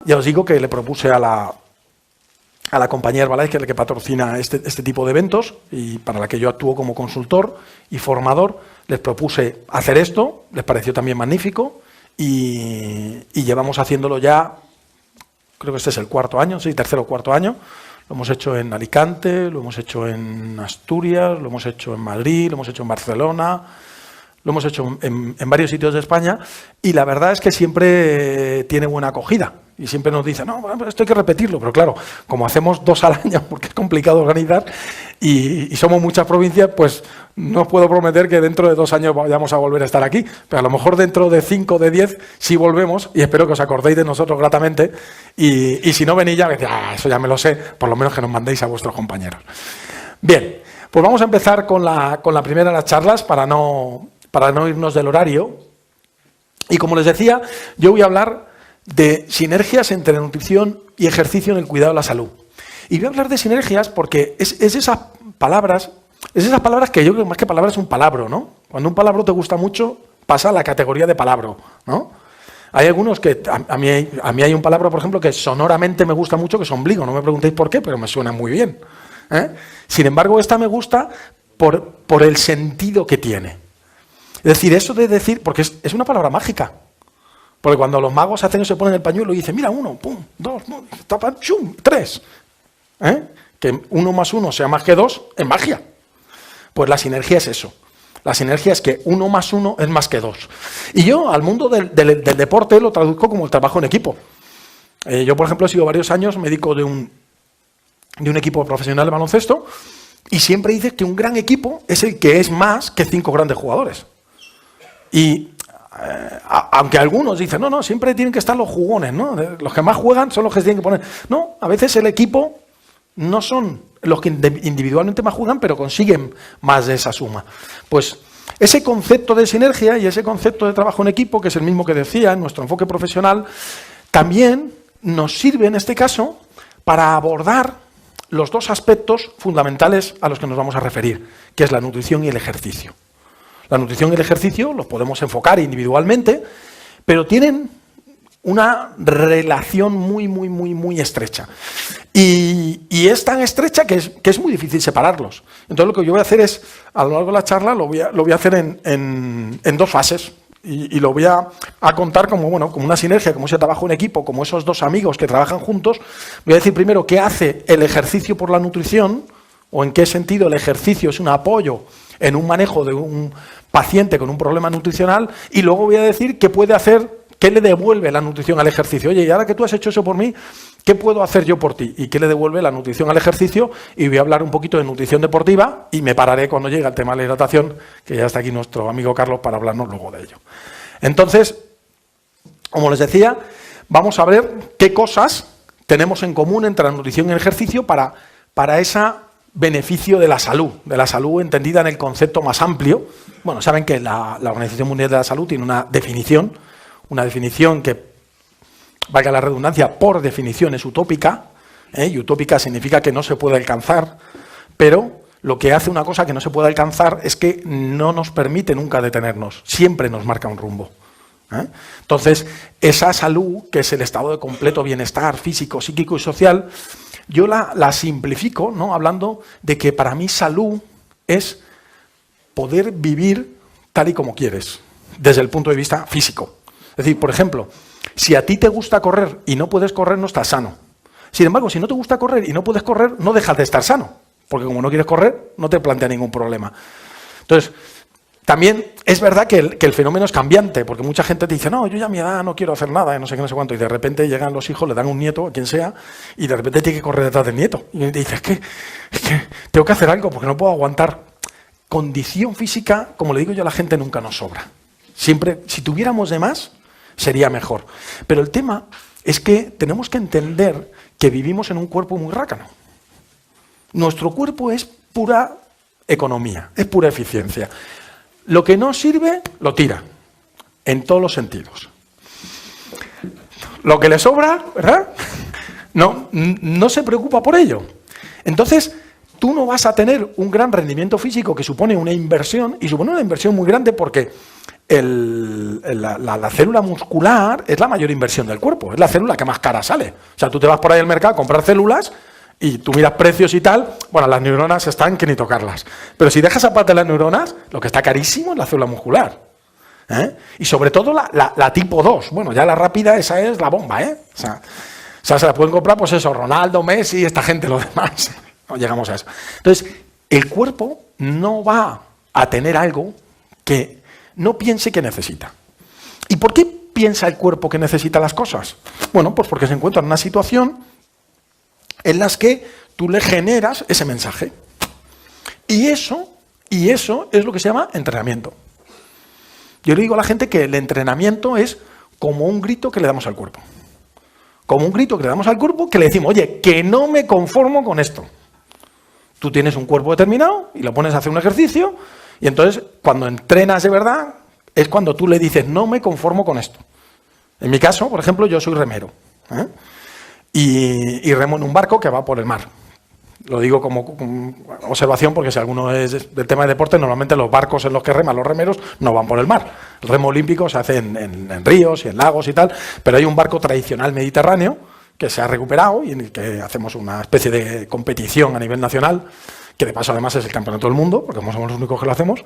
Ya os digo que le propuse a la compañía Herbalife, que es la que patrocina este tipo de eventos y para la que yo actúo como consultor y formador, les propuse hacer esto, les pareció también magnífico y llevamos haciéndolo ya, creo que este es el cuarto año, sí, tercero o cuarto año. Lo hemos hecho en Alicante, lo hemos hecho en Asturias, lo hemos hecho en Madrid, lo hemos hecho en Barcelona, lo hemos hecho en varios sitios de España y la verdad es que siempre tiene buena acogida. Y siempre nos dicen, no, bueno, esto hay que repetirlo, pero claro, como hacemos 2 al año, porque es complicado organizar, y somos muchas provincias, pues no os puedo prometer que dentro de 2 años vayamos a volver a estar aquí, pero a lo mejor dentro de 5 o de 10 sí volvemos, y espero que os acordéis de nosotros gratamente, y si no venís ya, eso ya me lo sé, por lo menos que nos mandéis a vuestros compañeros. Bien, pues vamos a empezar con la primera de las charlas, para no irnos del horario, y como les decía, yo voy a hablar de sinergias entre nutrición y ejercicio en el cuidado de la salud. Y voy a hablar de sinergias porque es esas palabras que yo creo que más que palabras es un palabro, ¿no? Cuando un palabro te gusta mucho, pasa a la categoría de palabro, ¿no? Hay algunos que, a mí hay un palabra, por ejemplo, que sonoramente me gusta mucho, que es ombligo. No me preguntéis por qué, pero me suena muy bien, ¿eh? Sin embargo, esta me gusta por el sentido que tiene. Es decir, eso de decir, porque es una palabra mágica. Porque cuando los magos hacen eso, se ponen el pañuelo y dicen, mira, 1, pum, 2, tapan, chum, 3. Que 1 más 1 sea más que 2 es magia. Pues la sinergia es eso. La sinergia es que 1 más 1 es más que 2. Y yo al mundo del deporte lo traduzco como el trabajo en equipo. Yo, por ejemplo, he sido varios años médico de un equipo profesional de baloncesto y siempre dices que un gran equipo es el que es más que 5 grandes jugadores. Y aunque algunos dicen, no, siempre tienen que estar los jugones, ¿no? Los que más juegan son los que se tienen que poner. No, a veces el equipo no son los que individualmente más juegan, pero consiguen más de esa suma. Pues ese concepto de sinergia y ese concepto de trabajo en equipo, que es el mismo que decía en nuestro enfoque profesional, también nos sirve en este caso para abordar los 2 aspectos fundamentales a los que nos vamos a referir, que es la nutrición y el ejercicio. La nutrición y el ejercicio los podemos enfocar individualmente, pero tienen una relación muy estrecha. Y es tan estrecha que es muy difícil separarlos. Entonces lo que yo voy a hacer es, a lo largo de la charla, lo voy a hacer en 2 fases. Y lo voy a contar como una sinergia, como ese trabajo en equipo, como esos 2 amigos que trabajan juntos. Voy a decir primero qué hace el ejercicio por la nutrición, o en qué sentido el ejercicio es un apoyo en un manejo de un paciente con un problema nutricional, y luego voy a decir qué puede hacer, qué le devuelve la nutrición al ejercicio. Oye, y ahora que tú has hecho eso por mí, ¿qué puedo hacer yo por ti? ¿Y qué le devuelve la nutrición al ejercicio? Y voy a hablar un poquito de nutrición deportiva y me pararé cuando llegue al tema de la hidratación, que ya está aquí nuestro amigo Carlos para hablarnos luego de ello. Entonces, como les decía, vamos a ver qué cosas tenemos en común entre la nutrición y el ejercicio para ese beneficio de la salud entendida en el concepto más amplio. Bueno, saben que la Organización Mundial de la Salud tiene una definición que, valga la redundancia, por definición es utópica, y utópica significa que no se puede alcanzar, pero lo que hace una cosa que no se puede alcanzar es que no nos permite nunca detenernos, siempre nos marca un rumbo. Entonces, esa salud, que es el estado de completo bienestar físico, psíquico y social, yo la simplifico, ¿no? Hablando de que para mí salud es poder vivir tal y como quieres, desde el punto de vista físico. Es decir, por ejemplo, si a ti te gusta correr y no puedes correr, no estás sano. Sin embargo, si no te gusta correr y no puedes correr, no dejas de estar sano, porque como no quieres correr, no te plantea ningún problema. Entonces, también es verdad que el fenómeno es cambiante, porque mucha gente te dice, no, yo ya a mi edad no quiero hacer nada, no sé qué, no sé cuánto, y de repente llegan los hijos, le dan un nieto, a quien sea, y de repente tiene que correr detrás del nieto. Y te dice, es que tengo que hacer algo porque no puedo aguantar. Condición física, como le digo yo a la gente, nunca nos sobra. Siempre, si tuviéramos de más, sería mejor. Pero el tema es que tenemos que entender que vivimos en un cuerpo muy rácano. Nuestro cuerpo es pura economía, es pura eficiencia. Lo que no sirve, lo tira, en todos los sentidos. Lo que le sobra, ¿verdad? No se preocupa por ello. Entonces, tú no vas a tener un gran rendimiento físico que supone una inversión, y supone una inversión muy grande porque la célula muscular es la mayor inversión del cuerpo, es la célula que más cara sale. O sea, tú te vas por ahí al mercado a comprar células y tú miras precios y tal, bueno, las neuronas están que ni tocarlas. Pero si dejas aparte las neuronas, lo que está carísimo es la célula muscular. Y sobre todo la tipo 2. Bueno, ya la rápida, esa es la bomba, O sea, se la pueden comprar, pues eso, Ronaldo, Messi, esta gente, los demás. No llegamos a eso. Entonces, el cuerpo no va a tener algo que no piense que necesita. ¿Y por qué piensa el cuerpo que necesita las cosas? Bueno, pues porque se encuentra en una situación en la que tú le generas ese mensaje. Y eso es lo que se llama entrenamiento. Yo le digo a la gente que el entrenamiento es como un grito que le damos al cuerpo. Como un grito que le damos al cuerpo que le decimos, oye, que no me conformo con esto. Tú tienes un cuerpo determinado y lo pones a hacer un ejercicio y entonces cuando entrenas de verdad es cuando tú le dices, no me conformo con esto. En mi caso, por ejemplo, yo soy remero. Y remo en un barco que va por el mar. Lo digo como observación porque si alguno es del tema de deporte, normalmente los barcos en los que reman los remeros no van por el mar. El remo olímpico se hace en ríos y en lagos y tal, pero hay un barco tradicional mediterráneo que se ha recuperado y en el que hacemos una especie de competición a nivel nacional, que de paso además es el campeonato del mundo, porque como somos los únicos que lo hacemos,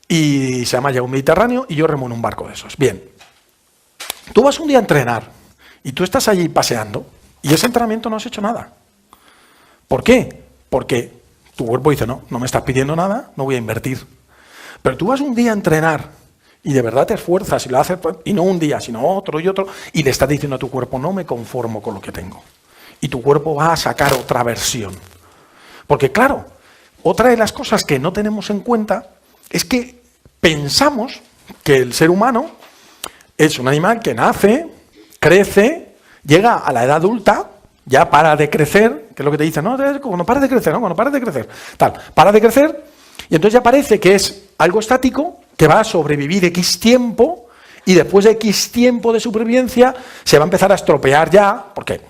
y se llama ya un Mediterráneo y yo remo en un barco de esos. Bien, tú vas un día a entrenar y tú estás allí paseando y ese entrenamiento no has hecho nada. ¿Por qué? Porque tu cuerpo dice, no me estás pidiendo nada, no voy a invertir. Pero tú vas un día a entrenar y de verdad te esfuerzas y lo haces, y no un día, sino otro y otro, y le estás diciendo a tu cuerpo, no me conformo con lo que tengo. Y tu cuerpo va a sacar otra versión. Porque claro, otra de las cosas que no tenemos en cuenta es que pensamos que el ser humano es un animal que nace, crece, llega a la edad adulta, ya para de crecer, que es lo que te dicen, no, cuando pares de crecer, cuando pares de crecer, tal, para de crecer, y entonces ya parece que es algo estático, que va a sobrevivir X tiempo, y después de X tiempo de supervivencia, se va a empezar a estropear ya, porque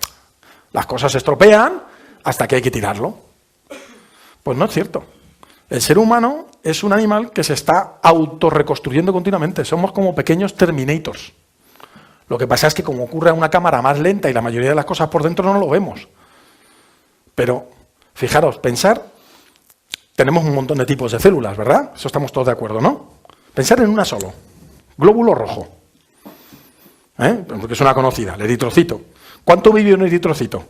las cosas se estropean hasta que hay que tirarlo. Pues no es cierto. El ser humano es un animal que se está autorreconstruyendo continuamente, somos como pequeños Terminators. Lo que pasa es que como ocurre a una cámara más lenta y la mayoría de las cosas por dentro no lo vemos. Pero, fijaros, pensar, tenemos un montón de tipos de células, ¿verdad? Eso estamos todos de acuerdo, ¿no? Pensar en una solo, glóbulo rojo, porque es una conocida, el eritrocito. ¿Cuánto vive un eritrocito?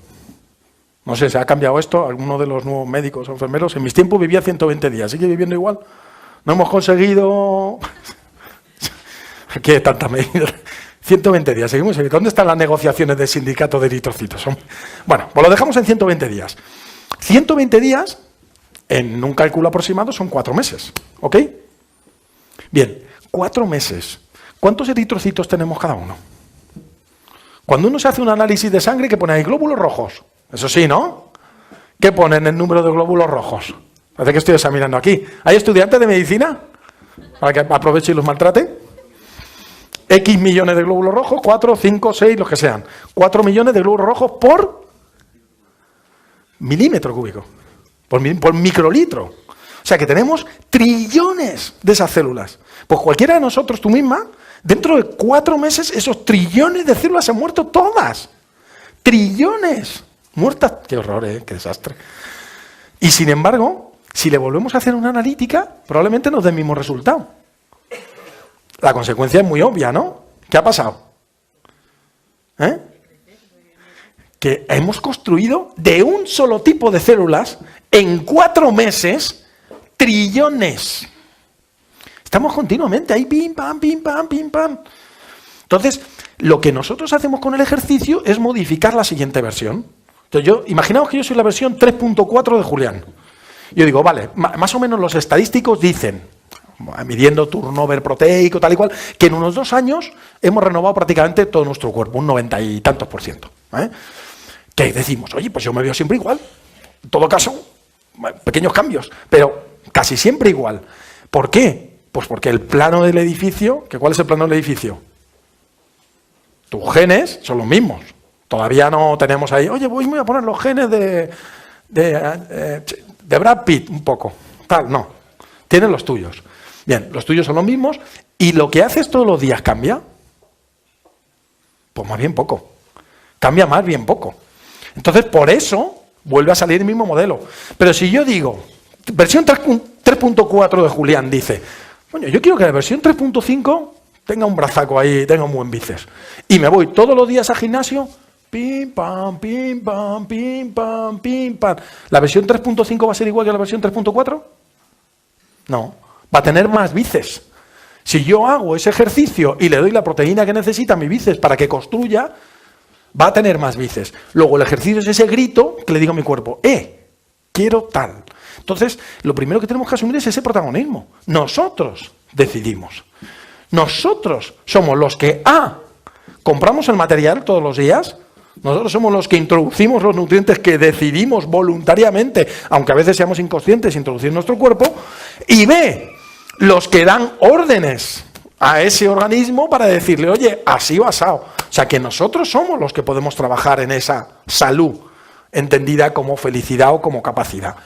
No sé, ¿se ha cambiado esto? ¿Alguno de los nuevos médicos o enfermeros? En mis tiempos vivía 120 días, ¿sigue viviendo igual? No hemos conseguido... ¿Qué tanta medida? 120 días, seguimos. ¿Dónde están las negociaciones del sindicato de eritrocitos? Bueno, pues lo dejamos en 120 días. 120 días, en un cálculo aproximado, son 4 meses, ¿ok? Bien, 4 meses. ¿Cuántos eritrocitos tenemos cada uno? Cuando uno se hace un análisis de sangre, ¿qué pone ahí? Glóbulos rojos. Eso sí, ¿no? ¿Qué ponen el número de glóbulos rojos? Parece que estoy examinando aquí. ¿Hay estudiantes de medicina? Para que aproveche y los maltrate. X millones de glóbulos rojos, 4, 5, 6, los que sean. 4 millones de glóbulos rojos por milímetro cúbico, por microlitro. O sea que tenemos trillones de esas células. Pues cualquiera de nosotros, tú misma, dentro de 4 meses, esos trillones de células se han muerto todas. Trillones. Muertas. Qué horror, qué desastre. Y sin embargo, si le volvemos a hacer una analítica, probablemente nos dé el mismo resultado. La consecuencia es muy obvia, ¿no? ¿Qué ha pasado? Que hemos construido de un solo tipo de células, en 4 meses, trillones. Estamos continuamente ahí, pim, pam, pim, pam, pim, pam. Entonces, lo que nosotros hacemos con el ejercicio es modificar la siguiente versión. Entonces, imaginaos que yo soy la versión 3.4 de Julián. Yo digo, vale, más o menos los estadísticos dicen, midiendo turnover proteico, tal y cual, que en unos 2 años hemos renovado prácticamente todo nuestro cuerpo, un 90 y tantos %. Que decimos, oye, pues yo me veo siempre igual. En todo caso, pequeños cambios, pero casi siempre igual. ¿Por qué? Pues porque el plano del edificio, ¿cuál es el plano del edificio? Tus genes son los mismos. Todavía no tenemos ahí, oye, voy a poner los genes de Brad Pitt un poco. Tal, no. Tienen los tuyos. Bien, los tuyos son los mismos y lo que haces todos los días cambia. Pues más bien poco. Cambia más bien poco. Entonces, por eso vuelve a salir el mismo modelo. Pero si yo digo, versión 3.4 de Julián dice, bueno, yo quiero que la versión 3.5 tenga un brazaco ahí, tenga un buen bíceps. Y me voy todos los días al gimnasio, pim, pam, pim, pam, pim, pam, pim, pam. ¿La versión 3.5 va a ser igual que la versión 3.4? No, va a tener más bíceps. Si yo hago ese ejercicio y le doy la proteína que necesita mi bíceps para que construya, va a tener más bíceps. Luego el ejercicio es ese grito que le digo a mi cuerpo, quiero tal. Entonces, lo primero que tenemos que asumir es ese protagonismo. Nosotros decidimos. Nosotros somos los que, compramos el material todos los días. Nosotros somos los que introducimos los nutrientes que decidimos voluntariamente, aunque a veces seamos inconscientes, introducir en nuestro cuerpo. Y B, los que dan órdenes a ese organismo para decirle, oye, así basado. O sea, que nosotros somos los que podemos trabajar en esa salud, entendida como felicidad o como capacidad.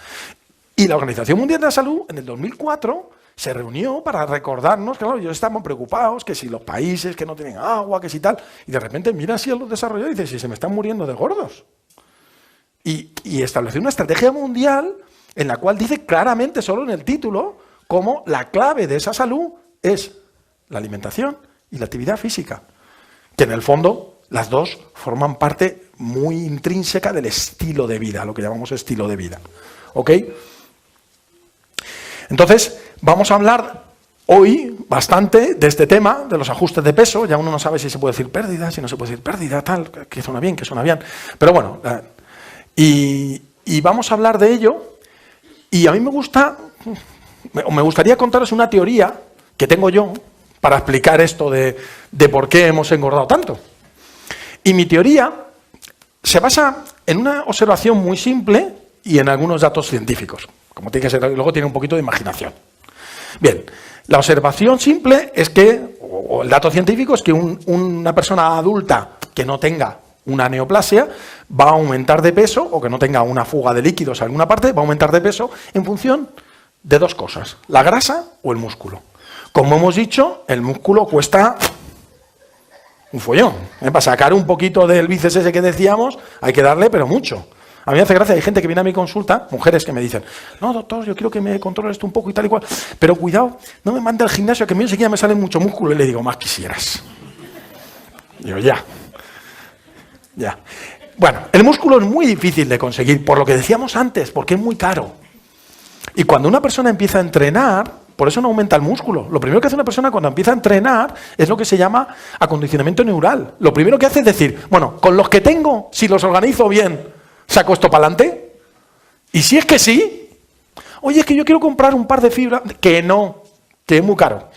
Y la Organización Mundial de la Salud, en el 2004, se reunió para recordarnos que, claro, ellos estaban preocupados, que si los países que no tienen agua, que si tal, y de repente mira así a los desarrollados y dice, si se me están muriendo de gordos. Y estableció una estrategia mundial en la cual dice claramente, solo en el título, cómo la clave de esa salud es la alimentación y la actividad física. Que en el fondo, las dos forman parte muy intrínseca del estilo de vida, lo que llamamos estilo de vida. ¿Ok? Entonces, vamos a hablar hoy bastante de este tema, de los ajustes de peso. Ya uno no sabe si se puede decir pérdida, si no se puede decir pérdida, tal, que suena bien, que suena bien. Pero bueno, y vamos a hablar de ello. Y a mí me gustaría contaros una teoría que tengo yo para explicar esto de por qué hemos engordado tanto. Y mi teoría se basa en una observación muy simple y en algunos datos científicos. Como tiene que ser, luego tiene un poquito de imaginación. Bien, la observación simple es que, o el dato científico es que una persona adulta que no tenga una neoplasia va a aumentar de peso, o que no tenga una fuga de líquidos en alguna parte, va a aumentar de peso en función de dos cosas, la grasa o el músculo. Como hemos dicho, el músculo cuesta un follón. Para sacar un poquito del bíceps ese que decíamos, hay que darle, pero mucho. A mí me hace gracia, hay gente que viene a mi consulta, mujeres que me dicen, no, doctor, yo quiero que me controle esto un poco y tal y cual, pero cuidado, no me mande al gimnasio, que a mí enseguida me sale mucho músculo. Y le digo, más quisieras. Digo, ya. Bueno, el músculo es muy difícil de conseguir, por lo que decíamos antes, porque es muy caro. Y cuando una persona empieza a entrenar, por eso no aumenta el músculo. Lo primero que hace una persona cuando empieza a entrenar es lo que se llama acondicionamiento neural. Lo primero que hace es decir, bueno, con los que tengo, si los organizo bien, ¿saco esto para adelante? Y si es que sí, oye, es que yo quiero comprar un par de fibras, que no, que es muy caro,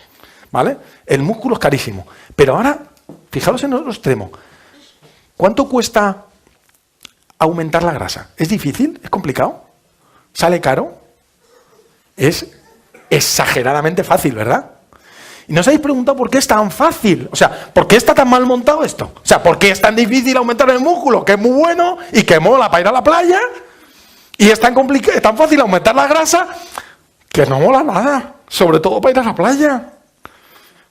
¿vale? El músculo es carísimo. Pero ahora, fijaros en el otro extremo. ¿Cuánto cuesta aumentar la grasa? ¿Es difícil? ¿Es complicado? ¿Sale caro? Es exageradamente fácil, ¿verdad? Y nos habéis preguntado por qué es tan fácil. O sea, ¿por qué está tan mal montado esto? O sea, ¿por qué es tan difícil aumentar el músculo? Que es muy bueno y que mola para ir a la playa. Y es tan complicado, es tan fácil aumentar la grasa que no mola nada. Sobre todo para ir a la playa.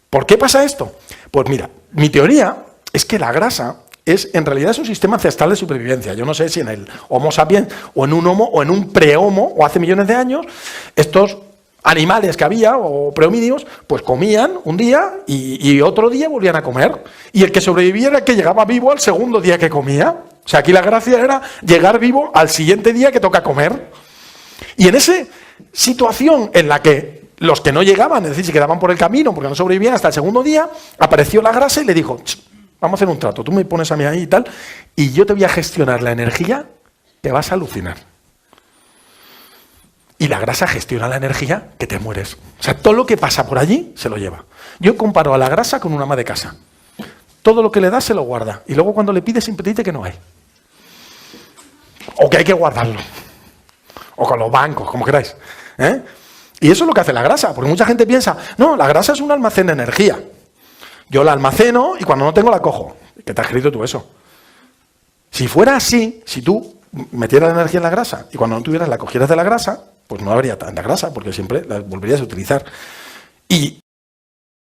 ¿Por qué pasa esto? Pues mira, mi teoría es que la grasa en realidad es un sistema ancestral de supervivencia. Yo no sé si en el Homo sapiens o en un Homo o en un pre-Homo o hace millones de años, estos animales que había o prehomínidos, pues comían un día y otro día volvían a comer. Y el que sobrevivía era el que llegaba vivo al segundo día que comía. O sea, aquí la gracia era llegar vivo al siguiente día que toca comer. Y en esa situación en la que los que no llegaban, es decir, se quedaban por el camino porque no sobrevivían hasta el segundo día, apareció la grasa y le dijo, vamos a hacer un trato, tú me pones a mí ahí y tal, y yo te voy a gestionar la energía, te vas a alucinar. Y la grasa gestiona la energía que te mueres. O sea, todo lo que pasa por allí se lo lleva. Yo comparo a la grasa con una ama de casa. Todo lo que le das se lo guarda. Y luego cuando le pides siempre te dice que no hay. O que hay que guardarlo. O con los bancos, como queráis. Y eso es lo que hace la grasa. Porque mucha gente piensa, no, la grasa es un almacén de energía. Yo la almaceno y cuando no tengo la cojo. ¿Qué te has escrito tú eso? Si fuera así, si tú metieras la energía en la grasa y cuando no tuvieras la cogieras de la grasa, pues no habría tanta grasa porque siempre la volverías a utilizar. Y,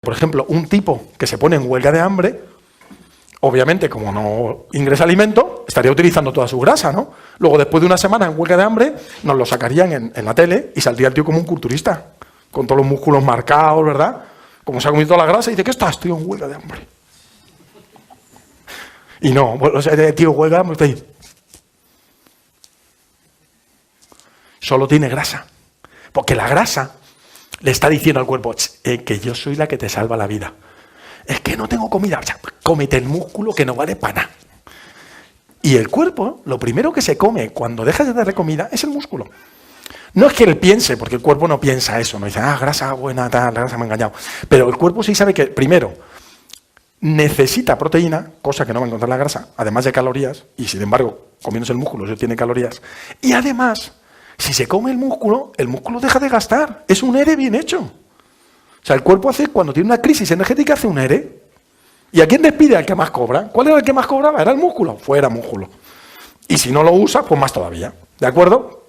por ejemplo, un tipo que se pone en huelga de hambre, obviamente, como no ingresa alimento, estaría utilizando toda su grasa, ¿no? Luego, después de una semana en huelga de hambre, nos lo sacarían en la tele y saldría el tío como un culturista, con todos los músculos marcados, ¿verdad? Como se ha comido toda la grasa y dice, ¿qué estás, tío, en huelga de hambre? Y no, bueno, o sea, el tío huelga, pues, solo tiene grasa. Porque la grasa le está diciendo al cuerpo que yo soy la que te salva la vida. Es que no tengo comida. O sea, cómete el músculo que no vale para nada. Y el cuerpo, lo primero que se come cuando dejas de darle comida es el músculo. No es que él piense, porque el cuerpo no piensa eso. No dice, grasa buena, tal, la grasa me ha engañado. Pero el cuerpo sí sabe que, primero, necesita proteína, cosa que no va a encontrar la grasa, además de calorías, y sin embargo, comiéndose el músculo, eso tiene calorías. Y además, si se come el músculo deja de gastar. Es un ERE bien hecho. O sea, el cuerpo hace, cuando tiene una crisis energética, hace un ERE. ¿Y a quién despide? Al que más cobra. ¿Cuál era el que más cobraba? Era el músculo. Fuera músculo. Y si no lo usa, pues más todavía. ¿De acuerdo?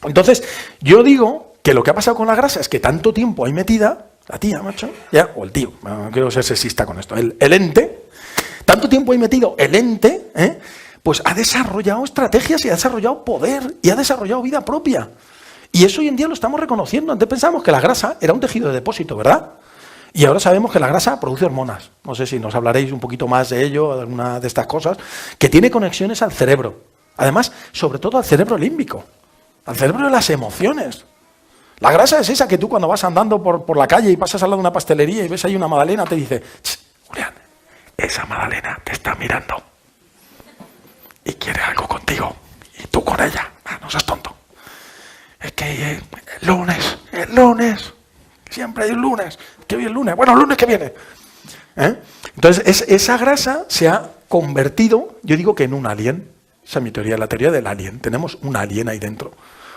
Entonces, yo digo que lo que ha pasado con la grasa es que tanto tiempo hay metida, la tía, macho, ya, o el tío, no quiero ser sexista con esto, el ente, tanto tiempo hay metido el ente, pues ha desarrollado estrategias y ha desarrollado poder y ha desarrollado vida propia. Y eso hoy en día lo estamos reconociendo. Antes pensábamos que la grasa era un tejido de depósito, ¿verdad? Y ahora sabemos que la grasa produce hormonas. No sé si nos hablaréis un poquito más de ello, de alguna de estas cosas, que tiene conexiones al cerebro. Además, sobre todo al cerebro límbico, al cerebro de las emociones. La grasa es esa que tú cuando vas andando por la calle y pasas al lado de una pastelería y ves ahí una magdalena, te dice, Julián, esa magdalena te está mirando y quiere algo contigo y tú con ella. No seas tonto. Es que el lunes, siempre hay un lunes, que hoy es el lunes, bueno, el lunes que viene. Entonces, esa grasa se ha convertido, yo digo que en un alien. Esa es mi teoría, la teoría del alien. Tenemos un alien ahí dentro.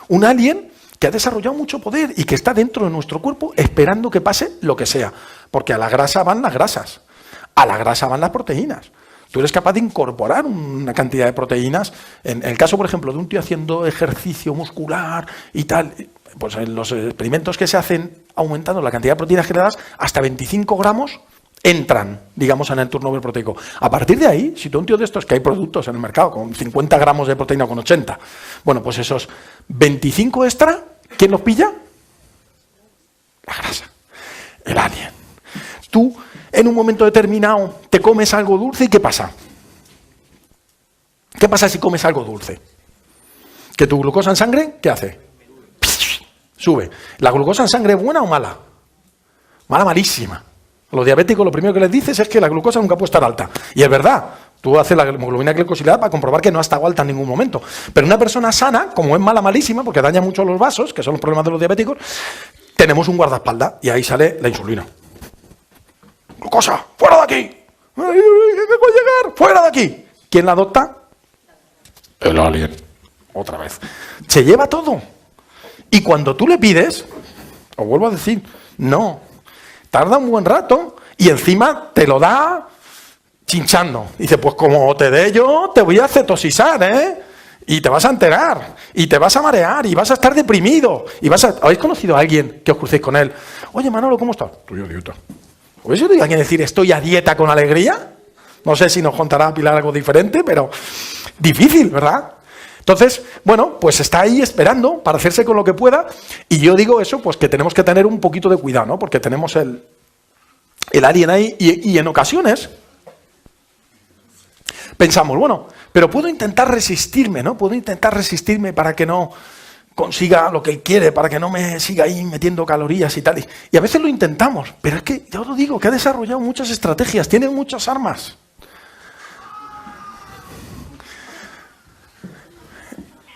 Un alien que ha desarrollado mucho poder y que está dentro de nuestro cuerpo esperando que pase lo que sea. Porque a la grasa van las grasas, a la grasa van las proteínas. Tú eres capaz de incorporar una cantidad de proteínas. En el caso, por ejemplo, de un tío haciendo ejercicio muscular y tal, pues en los experimentos que se hacen aumentando la cantidad de proteínas que le das, hasta 25 gramos entran, digamos, en el turnover proteico. A partir de ahí, si tú un tío de estos, que hay productos en el mercado con 50 gramos de proteína o con 80, bueno, pues esos 25 extra, ¿quién los pilla? La grasa, el alien. Tú, en un momento determinado, te comes algo dulce y ¿qué pasa? ¿Qué pasa si comes algo dulce? ¿Que tu glucosa en sangre, qué hace? Sube. ¿La glucosa en sangre es buena o mala? Mala, malísima. A los diabéticos lo primero que les dices es que la glucosa nunca puede estar alta. Y es verdad. Tú haces la hemoglobina glicosilada para comprobar que no ha estado alta en ningún momento. Pero una persona sana, como es mala, malísima, porque daña mucho los vasos, que son los problemas de los diabéticos, tenemos un guardaespaldas y ahí sale la insulina. ¡Glucosa! ¡Fuera de aquí! ¡Me voy a llegar! ¡Fuera de aquí! ¿Quién la adopta? El alien. Otra vez. Se lleva todo. Y cuando tú le pides, os vuelvo a decir, no. Tarda un buen rato y encima te lo da chinchando. Dice, pues como te dé yo, te voy a cetosizar, ¿eh? Y te vas a enterar, y te vas a marear, y vas a estar deprimido. Y ¿habéis conocido a alguien que os crucéis con él? Oye, Manolo, ¿cómo estás? Estoy a dieta. ¿Habéis oído a alguien decir, estoy a dieta con alegría? No sé si nos contará Pilar algo diferente, pero difícil, ¿verdad? Entonces, bueno, pues está ahí esperando para hacerse con lo que pueda. Y yo digo eso, pues que tenemos que tener un poquito de cuidado, ¿no? Porque tenemos el alien ahí y en ocasiones pensamos, bueno, pero puedo intentar resistirme, ¿no? Puedo intentar resistirme para que no consiga lo que él quiere, para que no me siga ahí metiendo calorías y tal. Y a veces lo intentamos, pero es que, ya os lo digo, que ha desarrollado muchas estrategias, tiene muchas armas.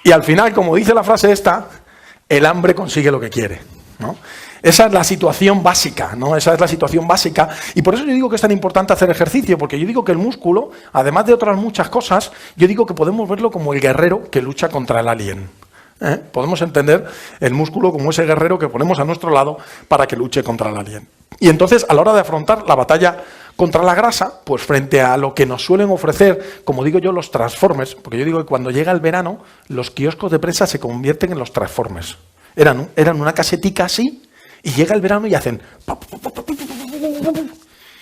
Y al final, como dice la frase esta, el hambre consigue lo que quiere, ¿no? Esa es la situación básica, ¿no? Esa es la situación básica. Y por eso yo digo que es tan importante hacer ejercicio, porque yo digo que el músculo, además de otras muchas cosas, yo digo que podemos verlo como el guerrero que lucha contra el alien. Podemos entender el músculo como ese guerrero que ponemos a nuestro lado para que luche contra el alien. Y entonces, a la hora de afrontar la batalla contra la grasa, pues frente a lo que nos suelen ofrecer, como digo yo, los transformers, porque yo digo que cuando llega el verano, los kioscos de prensa se convierten en los transformers. Eran una casetica así, Y llega el verano y hacen...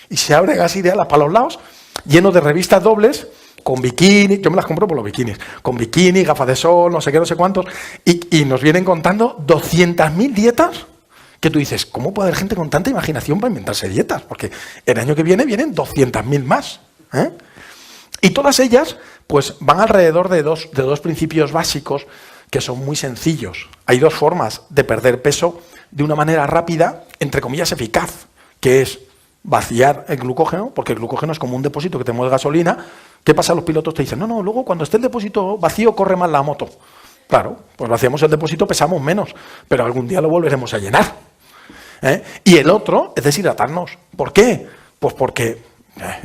Y se abren así de alas para los lados, lleno de revistas dobles, con bikini, yo me las compro por los bikinis, con bikini, gafas de sol, no sé qué, no sé cuántos, y nos vienen contando 200.000 dietas, que tú dices, ¿cómo puede haber gente con tanta imaginación para inventarse dietas? Porque el año que viene vienen 200.000 más. Y todas ellas pues van alrededor de dos principios básicos que son muy sencillos. Hay dos formas de perder peso de una manera rápida, entre comillas eficaz, que es vaciar el glucógeno, porque el glucógeno es como un depósito que te mueve gasolina. ¿Qué pasa? Los pilotos te dicen, no, luego cuando esté el depósito vacío corre más la moto. Claro, pues vaciamos el depósito, pesamos menos, pero algún día lo volveremos a llenar. Y el otro es deshidratarnos. ¿Por qué? Pues porque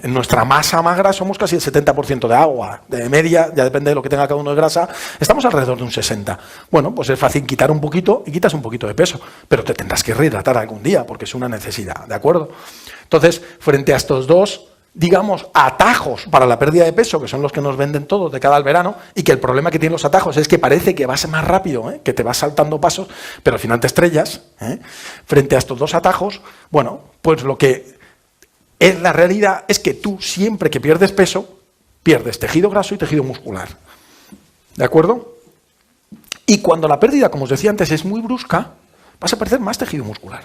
en nuestra masa magra somos casi el 70% de agua, de media, ya depende de lo que tenga cada uno de grasa, estamos alrededor de un 60%. Bueno, pues es fácil quitar un poquito y quitas un poquito de peso, pero te tendrás que rehidratar algún día porque es una necesidad, ¿de acuerdo? Entonces, frente a estos dos, digamos, atajos para la pérdida de peso, que son los que nos venden todos de cara al verano, y que el problema que tienen los atajos es que parece que vas más rápido, que te vas saltando pasos, pero al final te estrellas. Frente a estos dos atajos, bueno, pues lo que es la realidad es que tú siempre que pierdes peso, pierdes tejido graso y tejido muscular. ¿De acuerdo? Y cuando la pérdida, como os decía antes, es muy brusca, vas a perder más tejido muscular,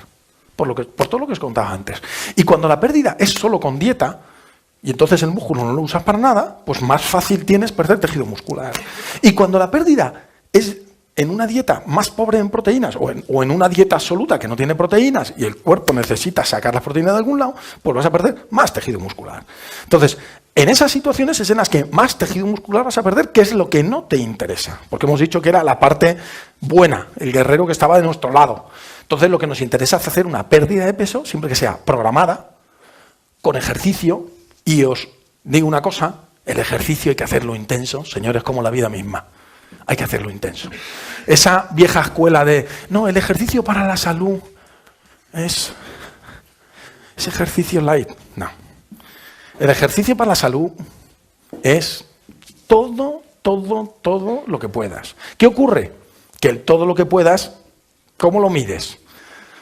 por todo lo que os contaba antes. Y cuando la pérdida es solo con dieta, y entonces el músculo no lo usas para nada, pues más fácil tienes perder tejido muscular. Y cuando la pérdida es en una dieta más pobre en proteínas o en una dieta absoluta que no tiene proteínas y el cuerpo necesita sacar las proteínas de algún lado, pues vas a perder más tejido muscular. Entonces, en esas situaciones es en las que más tejido muscular vas a perder, que es lo que no te interesa. Porque hemos dicho que era la parte buena, el guerrero que estaba de nuestro lado. Entonces, lo que nos interesa es hacer una pérdida de peso, siempre que sea programada, con ejercicio. Y os digo una cosa, el ejercicio hay que hacerlo intenso, señores, como la vida misma. Hay que hacerlo intenso. Esa vieja escuela de, no, el ejercicio para la salud es ejercicio light. No. El ejercicio para la salud es todo lo que puedas. ¿Qué ocurre? Que el todo lo que puedas, ¿cómo lo mides?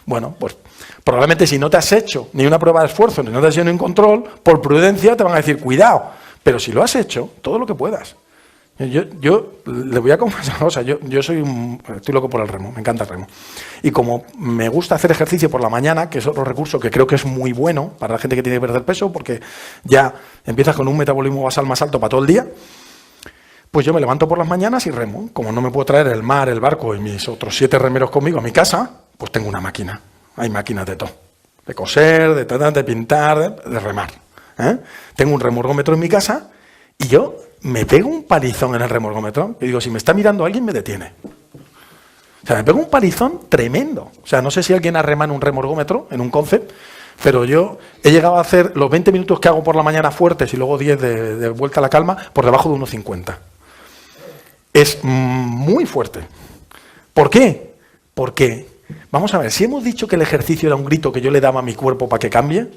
Bueno, pues probablemente si no te has hecho ni una prueba de esfuerzo, ni no te has hecho ni un control, por prudencia te van a decir, cuidado. Pero si lo has hecho, todo lo que puedas. Yo le voy a confesar una cosa, yo estoy loco por el remo, me encanta el remo. Y como me gusta hacer ejercicio por la mañana, que es otro recurso que creo que es muy bueno para la gente que tiene que perder peso, porque ya empiezas con un metabolismo basal más alto para todo el día, pues yo me levanto por las mañanas y remo. Como no me puedo traer el mar, el barco y mis otros 7 remeros conmigo a mi casa, pues tengo una máquina. Hay máquinas de todo. De coser, de pintar, de remar. Tengo un remorgómetro en mi casa y yo me pego un palizón en el remorgómetro. Y digo, si me está mirando alguien, me detiene. O sea, me pego un palizón tremendo. O sea, no sé si alguien ha remado en un remorgómetro, en un concept, pero yo he llegado a hacer los 20 minutos que hago por la mañana fuertes y luego 10 de vuelta a la calma por debajo de 1,50. Es muy fuerte. ¿Por qué? Porque, vamos a ver, si hemos dicho que el ejercicio era un grito que yo le daba a mi cuerpo para que cambie,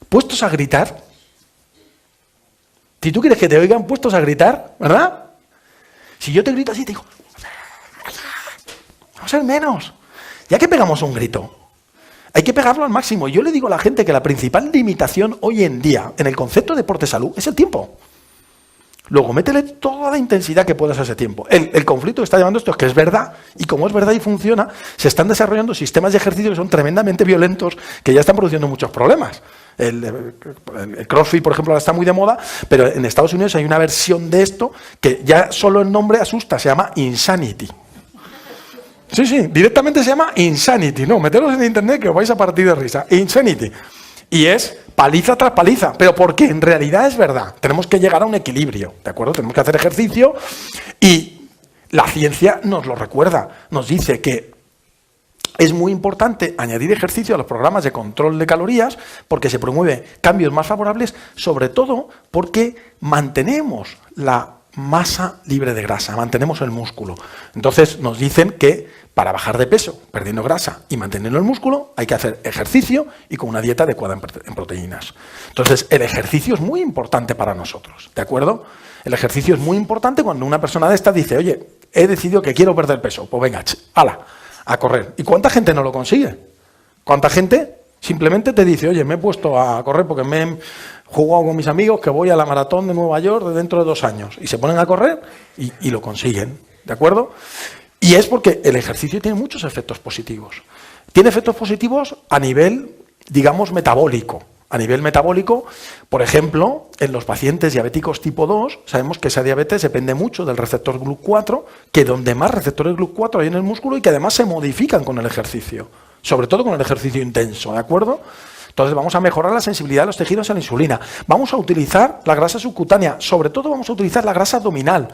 puestos a gritar, si tú quieres que te oigan puestos a gritar, ¿verdad? Si yo te grito así, te digo, vamos a ser menos. Ya que pegamos un grito, hay que pegarlo al máximo. Yo le digo a la gente que la principal limitación hoy en día en el concepto de deporte-salud es el tiempo. Luego, métele toda la intensidad que puedas a ese tiempo. El conflicto que está llevando esto es que es verdad, y como es verdad y funciona, se están desarrollando sistemas de ejercicio que son tremendamente violentos, que ya están produciendo muchos problemas. El CrossFit, por ejemplo, ahora está muy de moda, pero en Estados Unidos hay una versión de esto que ya solo el nombre asusta, se llama Insanity. Sí, directamente se llama Insanity. No, meteros en internet que os vais a partir de risa. Insanity. Y es paliza tras paliza, pero porque en realidad es verdad. Tenemos que llegar a un equilibrio, ¿de acuerdo? Tenemos que hacer ejercicio y la ciencia nos lo recuerda. Nos dice que es muy importante añadir ejercicio a los programas de control de calorías porque se promueve cambios más favorables, sobre todo porque mantenemos la masa libre de grasa, mantenemos el músculo. Entonces nos dicen que para bajar de peso, perdiendo grasa y manteniendo el músculo, hay que hacer ejercicio y con una dieta adecuada en proteínas. Entonces el ejercicio es muy importante para nosotros, ¿de acuerdo? El ejercicio es muy importante cuando una persona de estas dice, oye, he decidido que quiero perder peso, pues venga, ¡hala! a correr. ¿Y cuánta gente no lo consigue? ¿Cuánta gente simplemente te dice, oye, me he puesto a correr porque me he jugado con mis amigos que voy a la maratón de Nueva York dentro de 2 años? Y se ponen a correr y lo consiguen, ¿de acuerdo? Y es porque el ejercicio tiene muchos efectos positivos. Tiene efectos positivos a nivel, digamos, metabólico. A nivel metabólico, por ejemplo, en los pacientes diabéticos tipo 2, sabemos que esa diabetes depende mucho del receptor GLUT4, que donde más receptores GLUT4 hay en el músculo y que además se modifican con el ejercicio, sobre todo con el ejercicio intenso, ¿de acuerdo? Entonces vamos a mejorar la sensibilidad de los tejidos a la insulina. Vamos a utilizar la grasa subcutánea, sobre todo vamos a utilizar la grasa abdominal,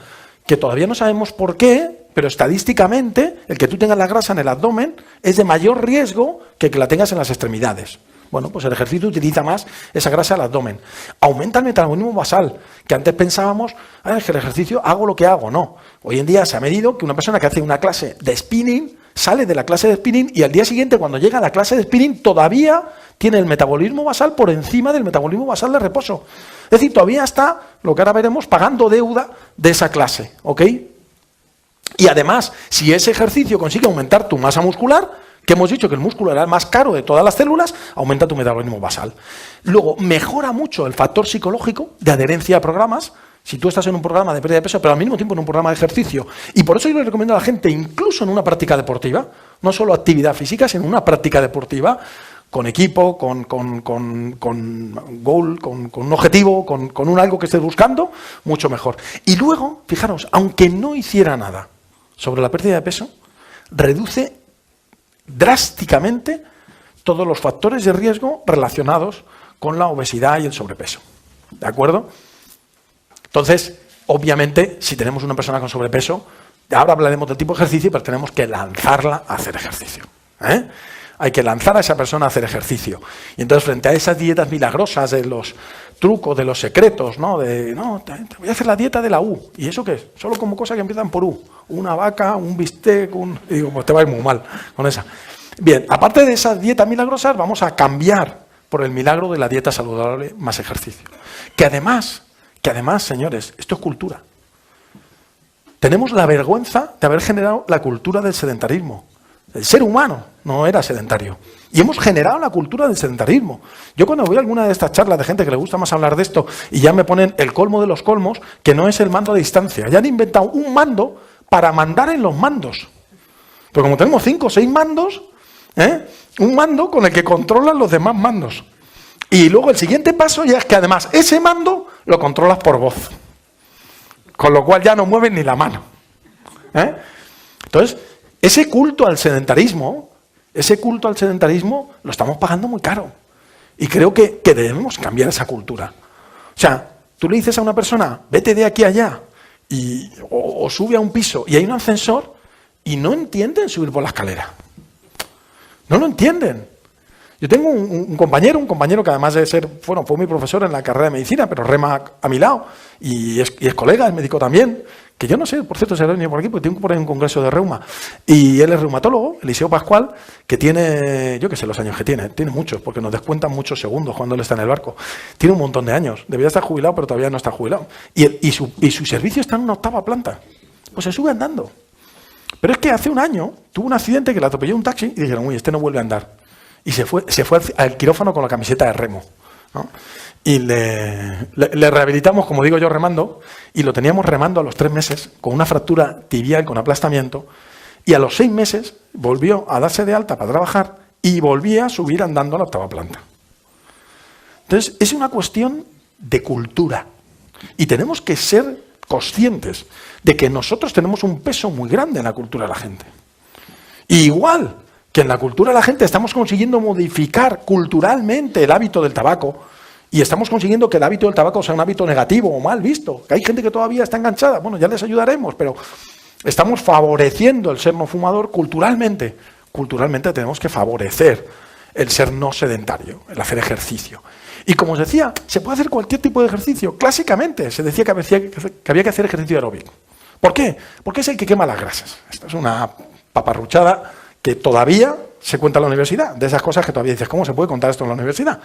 que todavía no sabemos por qué, pero estadísticamente el que tú tengas la grasa en el abdomen es de mayor riesgo que la tengas en las extremidades. Bueno, pues el ejercicio utiliza más esa grasa del abdomen. Aumenta el metabolismo basal, que antes pensábamos, es que el ejercicio hago lo que hago. No. Hoy en día se ha medido que una persona que hace una clase de spinning, sale de la clase de spinning y al día siguiente, cuando llega a la clase de spinning, todavía tiene el metabolismo basal por encima del metabolismo basal de reposo. Es decir, todavía está, lo que ahora veremos, pagando deuda de esa clase, ¿ok? Y además, si ese ejercicio consigue aumentar tu masa muscular, que hemos dicho que el músculo era el más caro de todas las células, aumenta tu metabolismo basal. Luego, mejora mucho el factor psicológico de adherencia a programas. Si tú estás en un programa de pérdida de peso, pero al mismo tiempo en un programa de ejercicio, y por eso yo le recomiendo a la gente, incluso en una práctica deportiva, no solo actividad física, sino una práctica deportiva, con equipo, con goal, con un objetivo, con un algo que estés buscando, mucho mejor. Y luego, fijaros, aunque no hiciera nada sobre la pérdida de peso, reduce drásticamente todos los factores de riesgo relacionados con la obesidad y el sobrepeso. ¿De acuerdo? Entonces, obviamente, si tenemos una persona con sobrepeso, ahora hablaremos del tipo de ejercicio, pero tenemos que lanzarla a hacer ejercicio. Hay que lanzar a esa persona a hacer ejercicio. Y entonces, frente a esas dietas milagrosas de los trucos, de los secretos, ¿no? Te voy a hacer la dieta de la U. ¿Y eso qué es? Solo como cosas que empiezan por U. Una vaca, un bistec, y digo, pues te va a ir muy mal con esa. Bien, aparte de esas dietas milagrosas, vamos a cambiar por el milagro de la dieta saludable más ejercicio. Que además, señores, esto es cultura. Tenemos la vergüenza de haber generado la cultura del sedentarismo. El ser humano no era sedentario. Y hemos generado la cultura del sedentarismo. Yo cuando voy a alguna de estas charlas de gente que le gusta más hablar de esto y ya me ponen el colmo de los colmos, que no es el mando a distancia. Ya han inventado un mando para mandar en los mandos. Pero como tenemos 5 o 6 mandos, un mando con el que controlan los demás mandos. Y luego el siguiente paso ya es que además ese mando lo controlas por voz. Con lo cual ya no mueves ni la mano. Entonces, ese culto al sedentarismo lo estamos pagando muy caro. Y creo que debemos cambiar esa cultura. O sea, tú le dices a una persona, vete de aquí a allá, o sube a un piso y hay un ascensor, y no entienden subir por la escalera. No lo entienden. Yo tengo un compañero que además de ser, fue mi profesor en la carrera de medicina, pero rema a mi lado, y es colega, es médico también, que yo no sé, por cierto, si ha venido por aquí, porque tengo por ahí un congreso de reuma, y él es reumatólogo, Eliseo Pascual, que tiene, yo qué sé los años que tiene muchos, porque nos descuentan muchos segundos cuando él está en el barco. Tiene un montón de años, debería estar jubilado, pero todavía no está jubilado. Y su servicio está en una 8ª planta. Pues se sube andando. Pero es que hace un año tuvo un accidente que le atropelló un taxi y dijeron, uy, este no vuelve a andar. Y se fue al quirófano con la camiseta de remo, ¿no? Y le rehabilitamos, como digo yo, remando, y lo teníamos remando a los 3 meses con una fractura tibial con aplastamiento, y a los 6 meses volvió a darse de alta para trabajar y volvía a subir andando a la 8ª planta. Entonces, es una cuestión de cultura. Y tenemos que ser conscientes de que nosotros tenemos un peso muy grande en la cultura de la gente. Y igual que en la cultura de la gente estamos consiguiendo modificar culturalmente el hábito del tabaco, y estamos consiguiendo que el hábito del tabaco sea un hábito negativo o mal visto, que hay gente que todavía está enganchada, bueno, ya les ayudaremos, pero estamos favoreciendo el ser no fumador culturalmente. Culturalmente tenemos que favorecer el ser no sedentario, el hacer ejercicio. Y como os decía, se puede hacer cualquier tipo de ejercicio. Clásicamente se decía que había que hacer ejercicio aeróbico. ¿Por qué? Porque es el que quema las grasas. Esta es una paparruchada que todavía se cuenta en la universidad. De esas cosas que todavía dices, ¿cómo se puede contar esto en la universidad?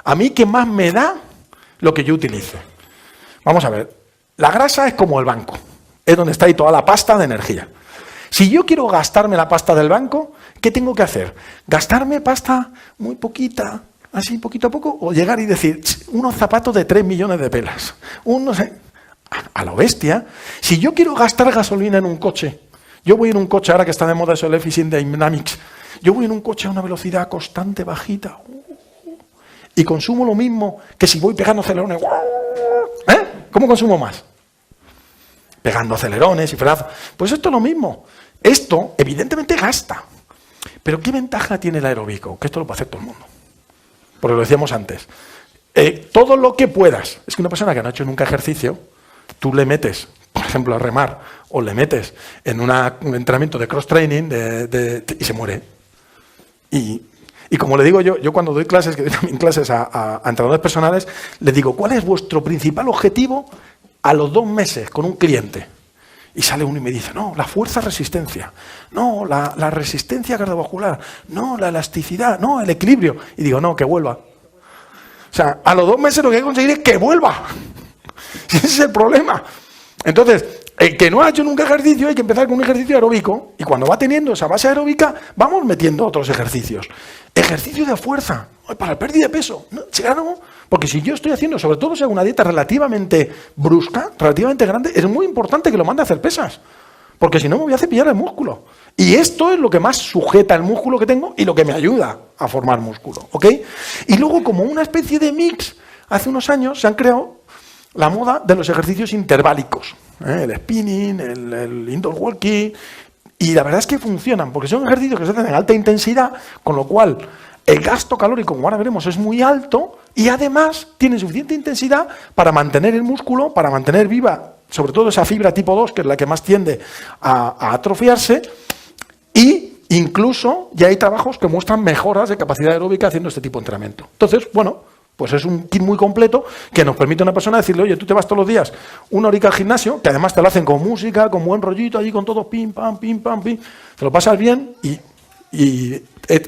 A mí, ¿qué más me da lo que yo utilice? Vamos a ver, la grasa es como el banco. Es donde está ahí toda la pasta de energía. Si yo quiero gastarme la pasta del banco, ¿qué tengo que hacer? ¿Gastarme pasta muy poquita, así poquito a poco? ¿O llegar y decir, unos zapatos de 3 millones de pelas? No sé, a lo bestia. Si yo quiero gastar gasolina en un coche, yo voy en un coche, ahora que está de moda eso, el Efficient Dynamics, yo voy en un coche a una velocidad constante, bajita, y consumo lo mismo que si voy pegando acelerones. ¿Cómo consumo más? Pegando acelerones y frenazos. Pues esto es lo mismo. Esto, evidentemente, gasta. Pero ¿qué ventaja tiene el aeróbico? Que esto lo puede hacer todo el mundo. Porque lo decíamos antes. Todo lo que puedas. Es que una persona que no ha hecho nunca ejercicio, tú le metes, por ejemplo, a remar, o le metes en un entrenamiento de cross-training y se muere. Y como le digo yo cuando doy clases, que doy también clases a entrenadores personales, les digo, ¿cuál es vuestro principal objetivo a los 2 meses con un cliente? Y sale uno y me dice, no, la fuerza-resistencia, no, la resistencia cardiovascular, no, la elasticidad, no, el equilibrio. Y digo, no, que vuelva. O sea, a los 2 meses lo que hay que conseguir es que vuelva. Ese es el problema. Entonces, el que no ha hecho nunca ejercicio, hay que empezar con un ejercicio aeróbico, y cuando va teniendo esa base aeróbica, vamos metiendo otros ejercicios. Ejercicio de fuerza, para la pérdida de peso. No, claro, porque si yo estoy haciendo, sobre todo si hago una dieta relativamente brusca, relativamente grande, es muy importante que lo mande a hacer pesas, porque si no me voy a cepillar el músculo. Y esto es lo que más sujeta el músculo que tengo y lo que me ayuda a formar músculo, ¿ok? Y luego, como una especie de mix, hace unos años se han creado la moda de los ejercicios interválicos, el spinning, el indoor walking, y la verdad es que funcionan, porque son ejercicios que se hacen en alta intensidad, con lo cual el gasto calórico, como ahora veremos, es muy alto, y además tienen suficiente intensidad para mantener el músculo, para mantener viva, sobre todo esa fibra tipo 2, que es la que más tiende a atrofiarse, y incluso ya hay trabajos que muestran mejoras de capacidad aeróbica haciendo este tipo de entrenamiento. Entonces, bueno, pues es un kit muy completo que nos permite a una persona decirle, oye, tú te vas todos los días 1 horita al gimnasio, que además te lo hacen con música, con buen rollito, allí con todo, pim, pam, pim, pam, pim, te lo pasas bien y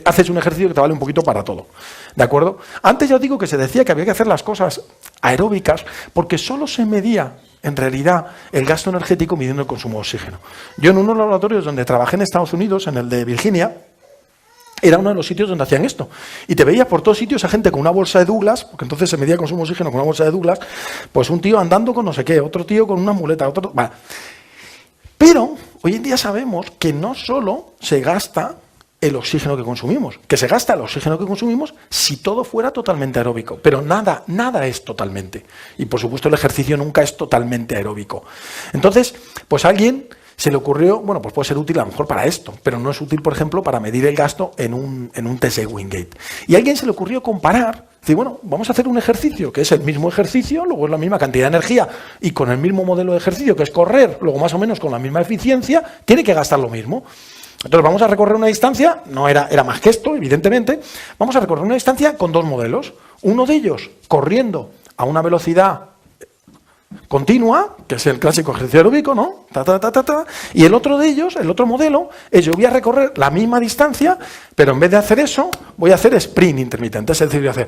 haces un ejercicio que te vale un poquito para todo, ¿de acuerdo? Antes ya os digo que se decía que había que hacer las cosas aeróbicas porque solo se medía, en realidad, el gasto energético midiendo el consumo de oxígeno. Yo en unos laboratorios donde trabajé en Estados Unidos, en el de Virginia, era uno de los sitios donde hacían esto. Y te veías por todos sitios a gente con una bolsa de Douglas, porque entonces se medía el consumo de oxígeno con una bolsa de Douglas, pues un tío andando con no sé qué, otro tío con una muleta, otro... Bueno. Pero hoy en día sabemos que no solo se gasta el oxígeno que consumimos, que se gasta el oxígeno que consumimos si todo fuera totalmente aeróbico, pero nada es totalmente. Y por supuesto el ejercicio nunca es totalmente aeróbico. Entonces, pues alguien se le ocurrió, bueno, pues puede ser útil a lo mejor para esto, pero no es útil, por ejemplo, para medir el gasto en un test de Wingate. Y a alguien se le ocurrió comparar, decir, bueno, vamos a hacer un ejercicio que es el mismo ejercicio, luego es la misma cantidad de energía y con el mismo modelo de ejercicio que es correr, luego más o menos con la misma eficiencia, tiene que gastar lo mismo. Entonces vamos a recorrer una distancia, no era más que esto, evidentemente, vamos a recorrer una distancia con 2 modelos. Uno de ellos corriendo a una velocidad continua, que es el clásico ejercicio aeróbico, ¿no? Y el otro de ellos, el otro modelo, es yo voy a recorrer la misma distancia, pero en vez de hacer eso, voy a hacer sprint intermitente, es decir, voy a hacer...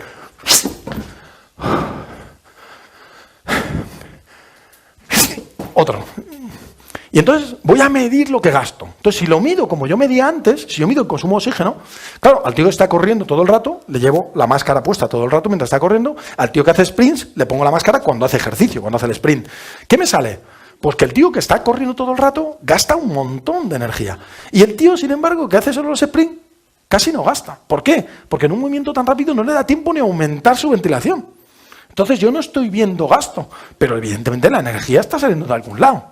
otro. Y entonces voy a medir lo que gasto. Entonces, si lo mido como yo medía antes, si yo mido el consumo de oxígeno, claro, al tío que está corriendo todo el rato, le llevo la máscara puesta todo el rato mientras está corriendo. Al tío que hace sprints, le pongo la máscara cuando hace ejercicio, cuando hace el sprint. ¿Qué me sale? Pues que el tío que está corriendo todo el rato gasta un montón de energía. Y el tío, sin embargo, que hace solo los sprints, casi no gasta. ¿Por qué? Porque en un movimiento tan rápido no le da tiempo ni a aumentar su ventilación. Entonces yo no estoy viendo gasto, pero evidentemente la energía está saliendo de algún lado.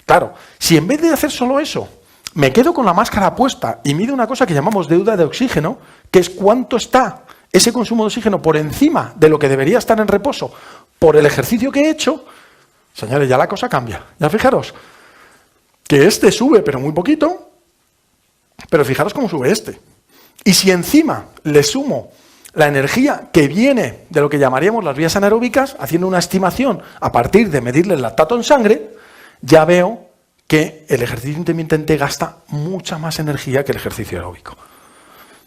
Claro, si en vez de hacer solo eso, me quedo con la máscara puesta y mido una cosa que llamamos deuda de oxígeno, que es cuánto está ese consumo de oxígeno por encima de lo que debería estar en reposo por el ejercicio que he hecho, señores, ya la cosa cambia. Ya fijaros que este sube, pero muy poquito, pero fijaros cómo sube este. Y si encima le sumo la energía que viene de lo que llamaríamos las vías anaeróbicas, haciendo una estimación a partir de medirle el lactato en sangre, ya veo que el ejercicio intermitente gasta mucha más energía que el ejercicio aeróbico.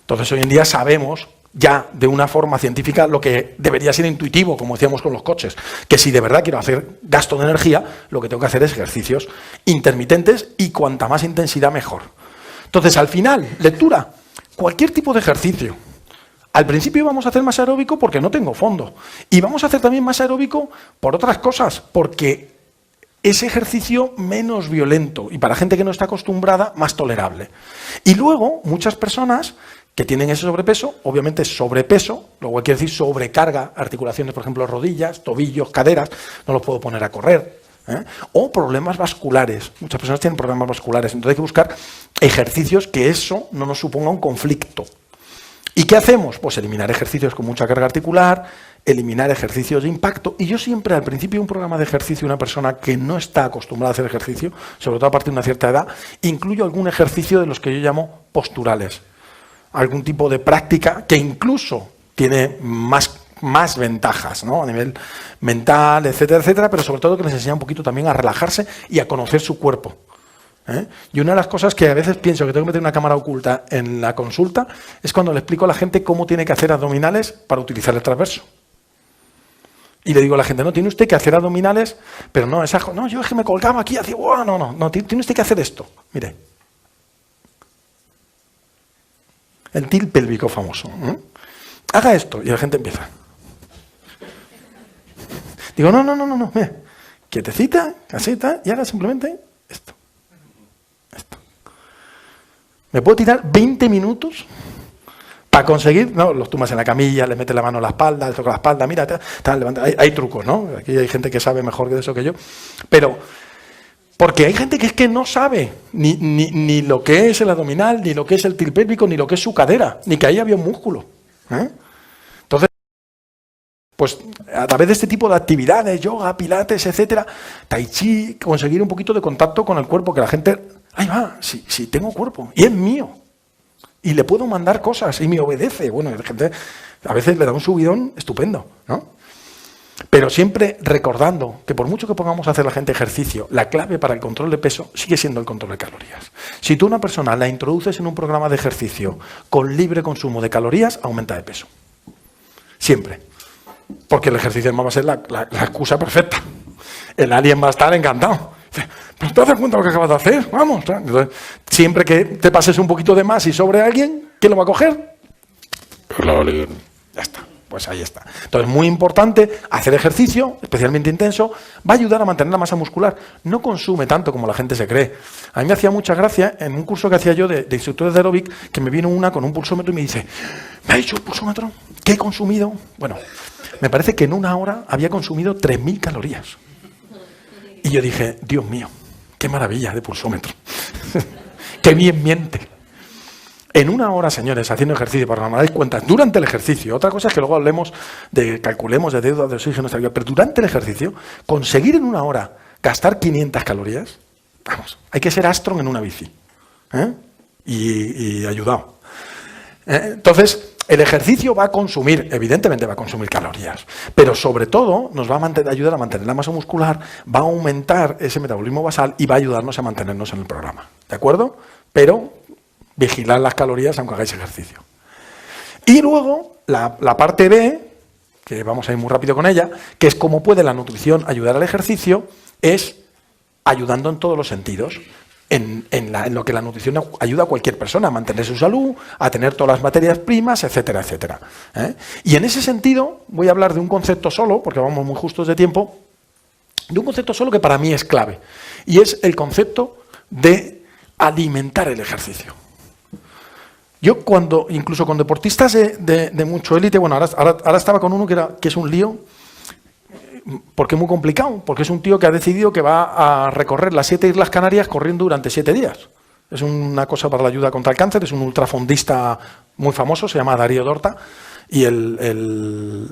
Entonces, hoy en día sabemos ya de una forma científica lo que debería ser intuitivo, como decíamos con los coches, que si de verdad quiero hacer gasto de energía, lo que tengo que hacer es ejercicios intermitentes y cuanta más intensidad mejor. Entonces, al final, lectura, cualquier tipo de ejercicio. Al principio vamos a hacer más aeróbico porque no tengo fondo. Y vamos a hacer también más aeróbico por otras cosas, porque es ejercicio menos violento y para gente que no está acostumbrada, más tolerable. Y luego, muchas personas que tienen ese sobrepeso, obviamente sobrepeso, luego quiere decir sobrecarga, articulaciones, por ejemplo, rodillas, tobillos, caderas, no los puedo poner a correr, o problemas vasculares. Muchas personas tienen problemas vasculares, entonces hay que buscar ejercicios que eso no nos suponga un conflicto. ¿Y qué hacemos? Pues eliminar ejercicios con mucha carga articular, eliminar ejercicios de impacto. Y yo siempre, al principio de un programa de ejercicio, una persona que no está acostumbrada a hacer ejercicio, sobre todo a partir de una cierta edad, incluyo algún ejercicio de los que yo llamo posturales. Algún tipo de práctica que incluso tiene más ventajas, ¿no? A nivel mental, etcétera, etcétera, pero sobre todo que les enseña un poquito también a relajarse y a conocer su cuerpo. Y una de las cosas que a veces pienso que tengo que meter una cámara oculta en la consulta es cuando le explico a la gente cómo tiene que hacer abdominales para utilizar el transverso. Y le digo a la gente, no, tiene usted que hacer abdominales, pero no, no, yo es que me colgaba aquí, hacía, no, tiene usted que hacer esto. Mire. El tilt pélvico famoso. Haga esto, y la gente empieza. Digo, no, mira, quietecita, caseta, y haga simplemente esto. ¿Me puedo tirar 20 minutos para conseguir? No, los tumbas en la camilla, le metes la mano en la espalda, le tocas la espalda, mira, levanta. Hay trucos, ¿no? Aquí hay gente que sabe mejor de eso que yo. Pero, porque hay gente que es que no sabe ni lo que es el abdominal, ni lo que es el tilt pélvico, ni lo que es su cadera, ni que ahí había un músculo. Entonces, pues a través de este tipo de actividades, yoga, pilates, etcétera, tai chi, conseguir un poquito de contacto con el cuerpo, que la gente, ahí va, sí tengo cuerpo, y es mío, y le puedo mandar cosas, y me obedece. Bueno, la gente a veces le da un subidón estupendo, ¿no? Pero siempre recordando que por mucho que pongamos a hacer la gente ejercicio, la clave para el control de peso sigue siendo el control de calorías. Si tú a una persona la introduces en un programa de ejercicio con libre consumo de calorías, aumenta de peso. Siempre. Porque el ejercicio va a ser la excusa perfecta. El alien va a estar encantado. ¿Pero te das cuenta de lo que acabas de hacer? Vamos. Entonces, siempre que te pases un poquito de más y sobre alguien, ¿quién lo va a coger? El alien. Ya está. Pues ahí está. Entonces, muy importante, hacer ejercicio, especialmente intenso, va a ayudar a mantener la masa muscular. No consume tanto como la gente se cree. A mí me hacía mucha gracia, en un curso que hacía yo de instructores de aeróbic, que me vino una con un pulsómetro y me dice, ¿me ha dicho el pulsómetro? ¿Qué he consumido? Bueno, me parece que en una hora había consumido 3.000 calorías. Y yo dije, Dios mío, qué maravilla de pulsómetro. Qué bien miente. En una hora, señores, haciendo ejercicio, para que nos dais cuenta, durante el ejercicio, otra cosa es que luego hablemos calculemos de deuda de oxígeno, pero durante el ejercicio, conseguir en una hora gastar 500 calorías, vamos, hay que ser Armstrong en una bici. Y ayudado. Entonces, el ejercicio va a consumir, evidentemente va a consumir calorías, pero sobre todo nos va a ayudar a mantener la masa muscular, va a aumentar ese metabolismo basal y va a ayudarnos a mantenernos en el programa. ¿De acuerdo? Pero vigilar las calorías aunque hagáis ejercicio. Y luego, la parte B, que vamos a ir muy rápido con ella, que es cómo puede la nutrición ayudar al ejercicio, es ayudando en todos los sentidos. En lo que la nutrición ayuda a cualquier persona a mantener su salud, a tener todas las materias primas, etcétera, etcétera. Y en ese sentido voy a hablar de un concepto solo, porque vamos muy justos de tiempo, de un concepto solo que para mí es clave, y es el concepto de alimentar el ejercicio. Yo incluso con deportistas de mucho élite, bueno, ahora estaba con uno que es un lío, porque es muy complicado, porque es un tío que ha decidido que va a recorrer las 7 Islas Canarias corriendo durante 7 días. Es una cosa para la ayuda contra el cáncer, es un ultrafondista muy famoso, se llama Darío Dorta, y el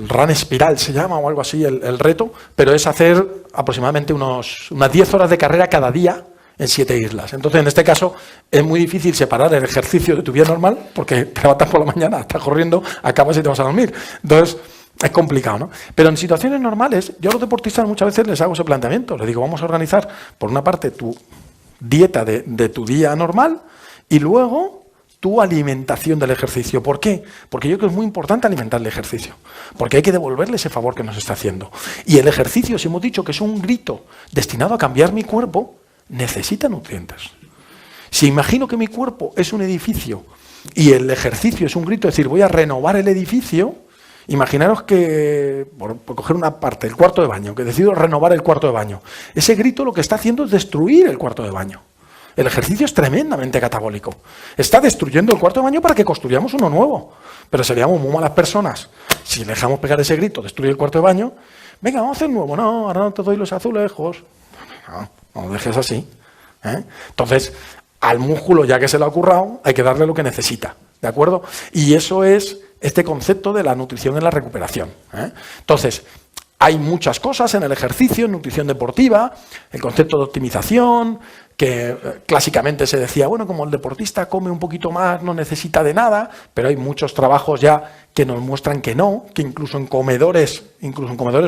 Run Espiral se llama o algo así, el reto, pero es hacer aproximadamente unas 10 horas de carrera cada día en 7 islas. Entonces, en este caso, es muy difícil separar el ejercicio de tu vida normal, porque te levantas por la mañana, estás corriendo, acabas y te vas a dormir. Entonces, es complicado, ¿no? Pero en situaciones normales, yo a los deportistas muchas veces les hago ese planteamiento. Les digo, vamos a organizar, por una parte, tu dieta de tu día normal y luego tu alimentación del ejercicio. ¿Por qué? Porque yo creo que es muy importante alimentar el ejercicio, porque hay que devolverle ese favor que nos está haciendo. Y el ejercicio, si hemos dicho que es un grito destinado a cambiar mi cuerpo, necesita nutrientes. Si imagino que mi cuerpo es un edificio y el ejercicio es un grito, es decir, voy a renovar el edificio, imaginaros que, por coger una parte, el cuarto de baño, que decido renovar el cuarto de baño. Ese grito lo que está haciendo es destruir el cuarto de baño. El ejercicio es tremendamente catabólico. Está destruyendo el cuarto de baño para que construyamos uno nuevo. Pero seríamos muy malas personas si dejamos pegar ese grito, destruye el cuarto de baño. Venga, vamos a hacer nuevo. No, ahora no te doy los azulejos. No lo dejes así. Entonces, al músculo, ya que se lo ha currado, hay que darle lo que necesita. ¿De acuerdo? Y eso es este concepto de la nutrición en la recuperación. Entonces, hay muchas cosas en el ejercicio, en nutrición deportiva, el concepto de optimización, que clásicamente se decía, bueno, como el deportista come un poquito más, no necesita de nada, pero hay muchos trabajos ya que nos muestran que no, que incluso en comedores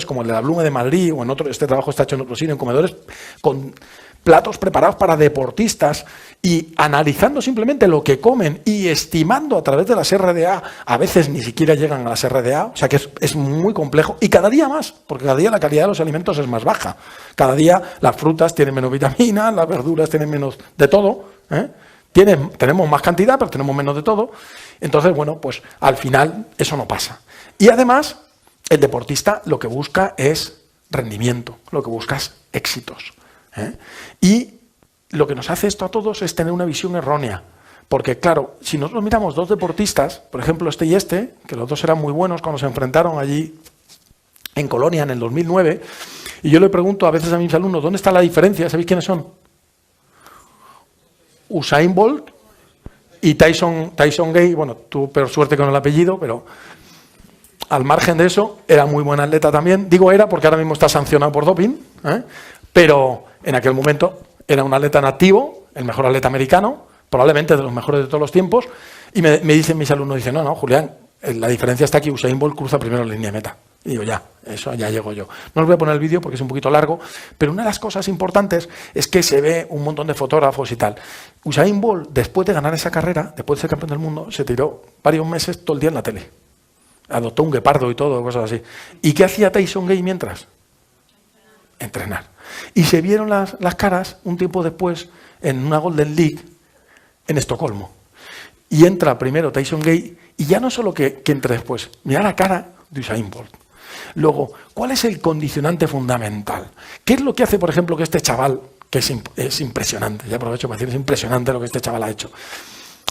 como el de la Blume de Madrid o en otro, este trabajo está hecho en otro sitio, en comedores con platos preparados para deportistas y analizando simplemente lo que comen y estimando a través de las RDA, a veces ni siquiera llegan a las RDA, o sea que es muy complejo y cada día más, porque cada día la calidad de los alimentos es más baja. Cada día las frutas tienen menos vitaminas, las verduras tienen menos de todo, tenemos más cantidad, pero tenemos menos de todo. Entonces, bueno, pues al final eso no pasa. Y además, el deportista lo que busca es rendimiento, lo que busca es éxitos. Y lo que nos hace esto a todos es tener una visión errónea. Porque, claro, si nosotros miramos dos deportistas, por ejemplo, este y este, que los dos eran muy buenos cuando se enfrentaron allí en Colonia en el 2009, y yo le pregunto a veces a mis alumnos, ¿dónde está la diferencia? ¿Sabéis quiénes son? Usain Bolt y Tyson Gay. Bueno, tuvo peor suerte con el apellido, pero al margen de eso, era muy buen atleta también. Digo era porque ahora mismo está sancionado por doping, pero en aquel momento era un atleta nativo, el mejor atleta americano, probablemente de los mejores de todos los tiempos, y me dicen mis alumnos, dicen, no, Julián, la diferencia está que Usain Bolt cruza primero la línea de meta. Y digo, eso ya llego yo. No os voy a poner el vídeo porque es un poquito largo, pero una de las cosas importantes es que se ve un montón de fotógrafos y tal. Usain Bolt, después de ganar esa carrera, después de ser campeón del mundo, se tiró varios meses todo el día en la tele. Adoptó un guepardo y todo, cosas así. ¿Y qué hacía Tyson Gay mientras? Entrenar. Y se vieron las caras un tiempo después en una Golden League en Estocolmo. Y entra primero Tyson Gay y ya no solo que entre después, mira la cara de Usain Bolt. Luego, ¿cuál es el condicionante fundamental? ¿Qué es lo que hace, por ejemplo, que este chaval, que es impresionante, ya aprovecho para decir, es impresionante lo que este chaval ha hecho?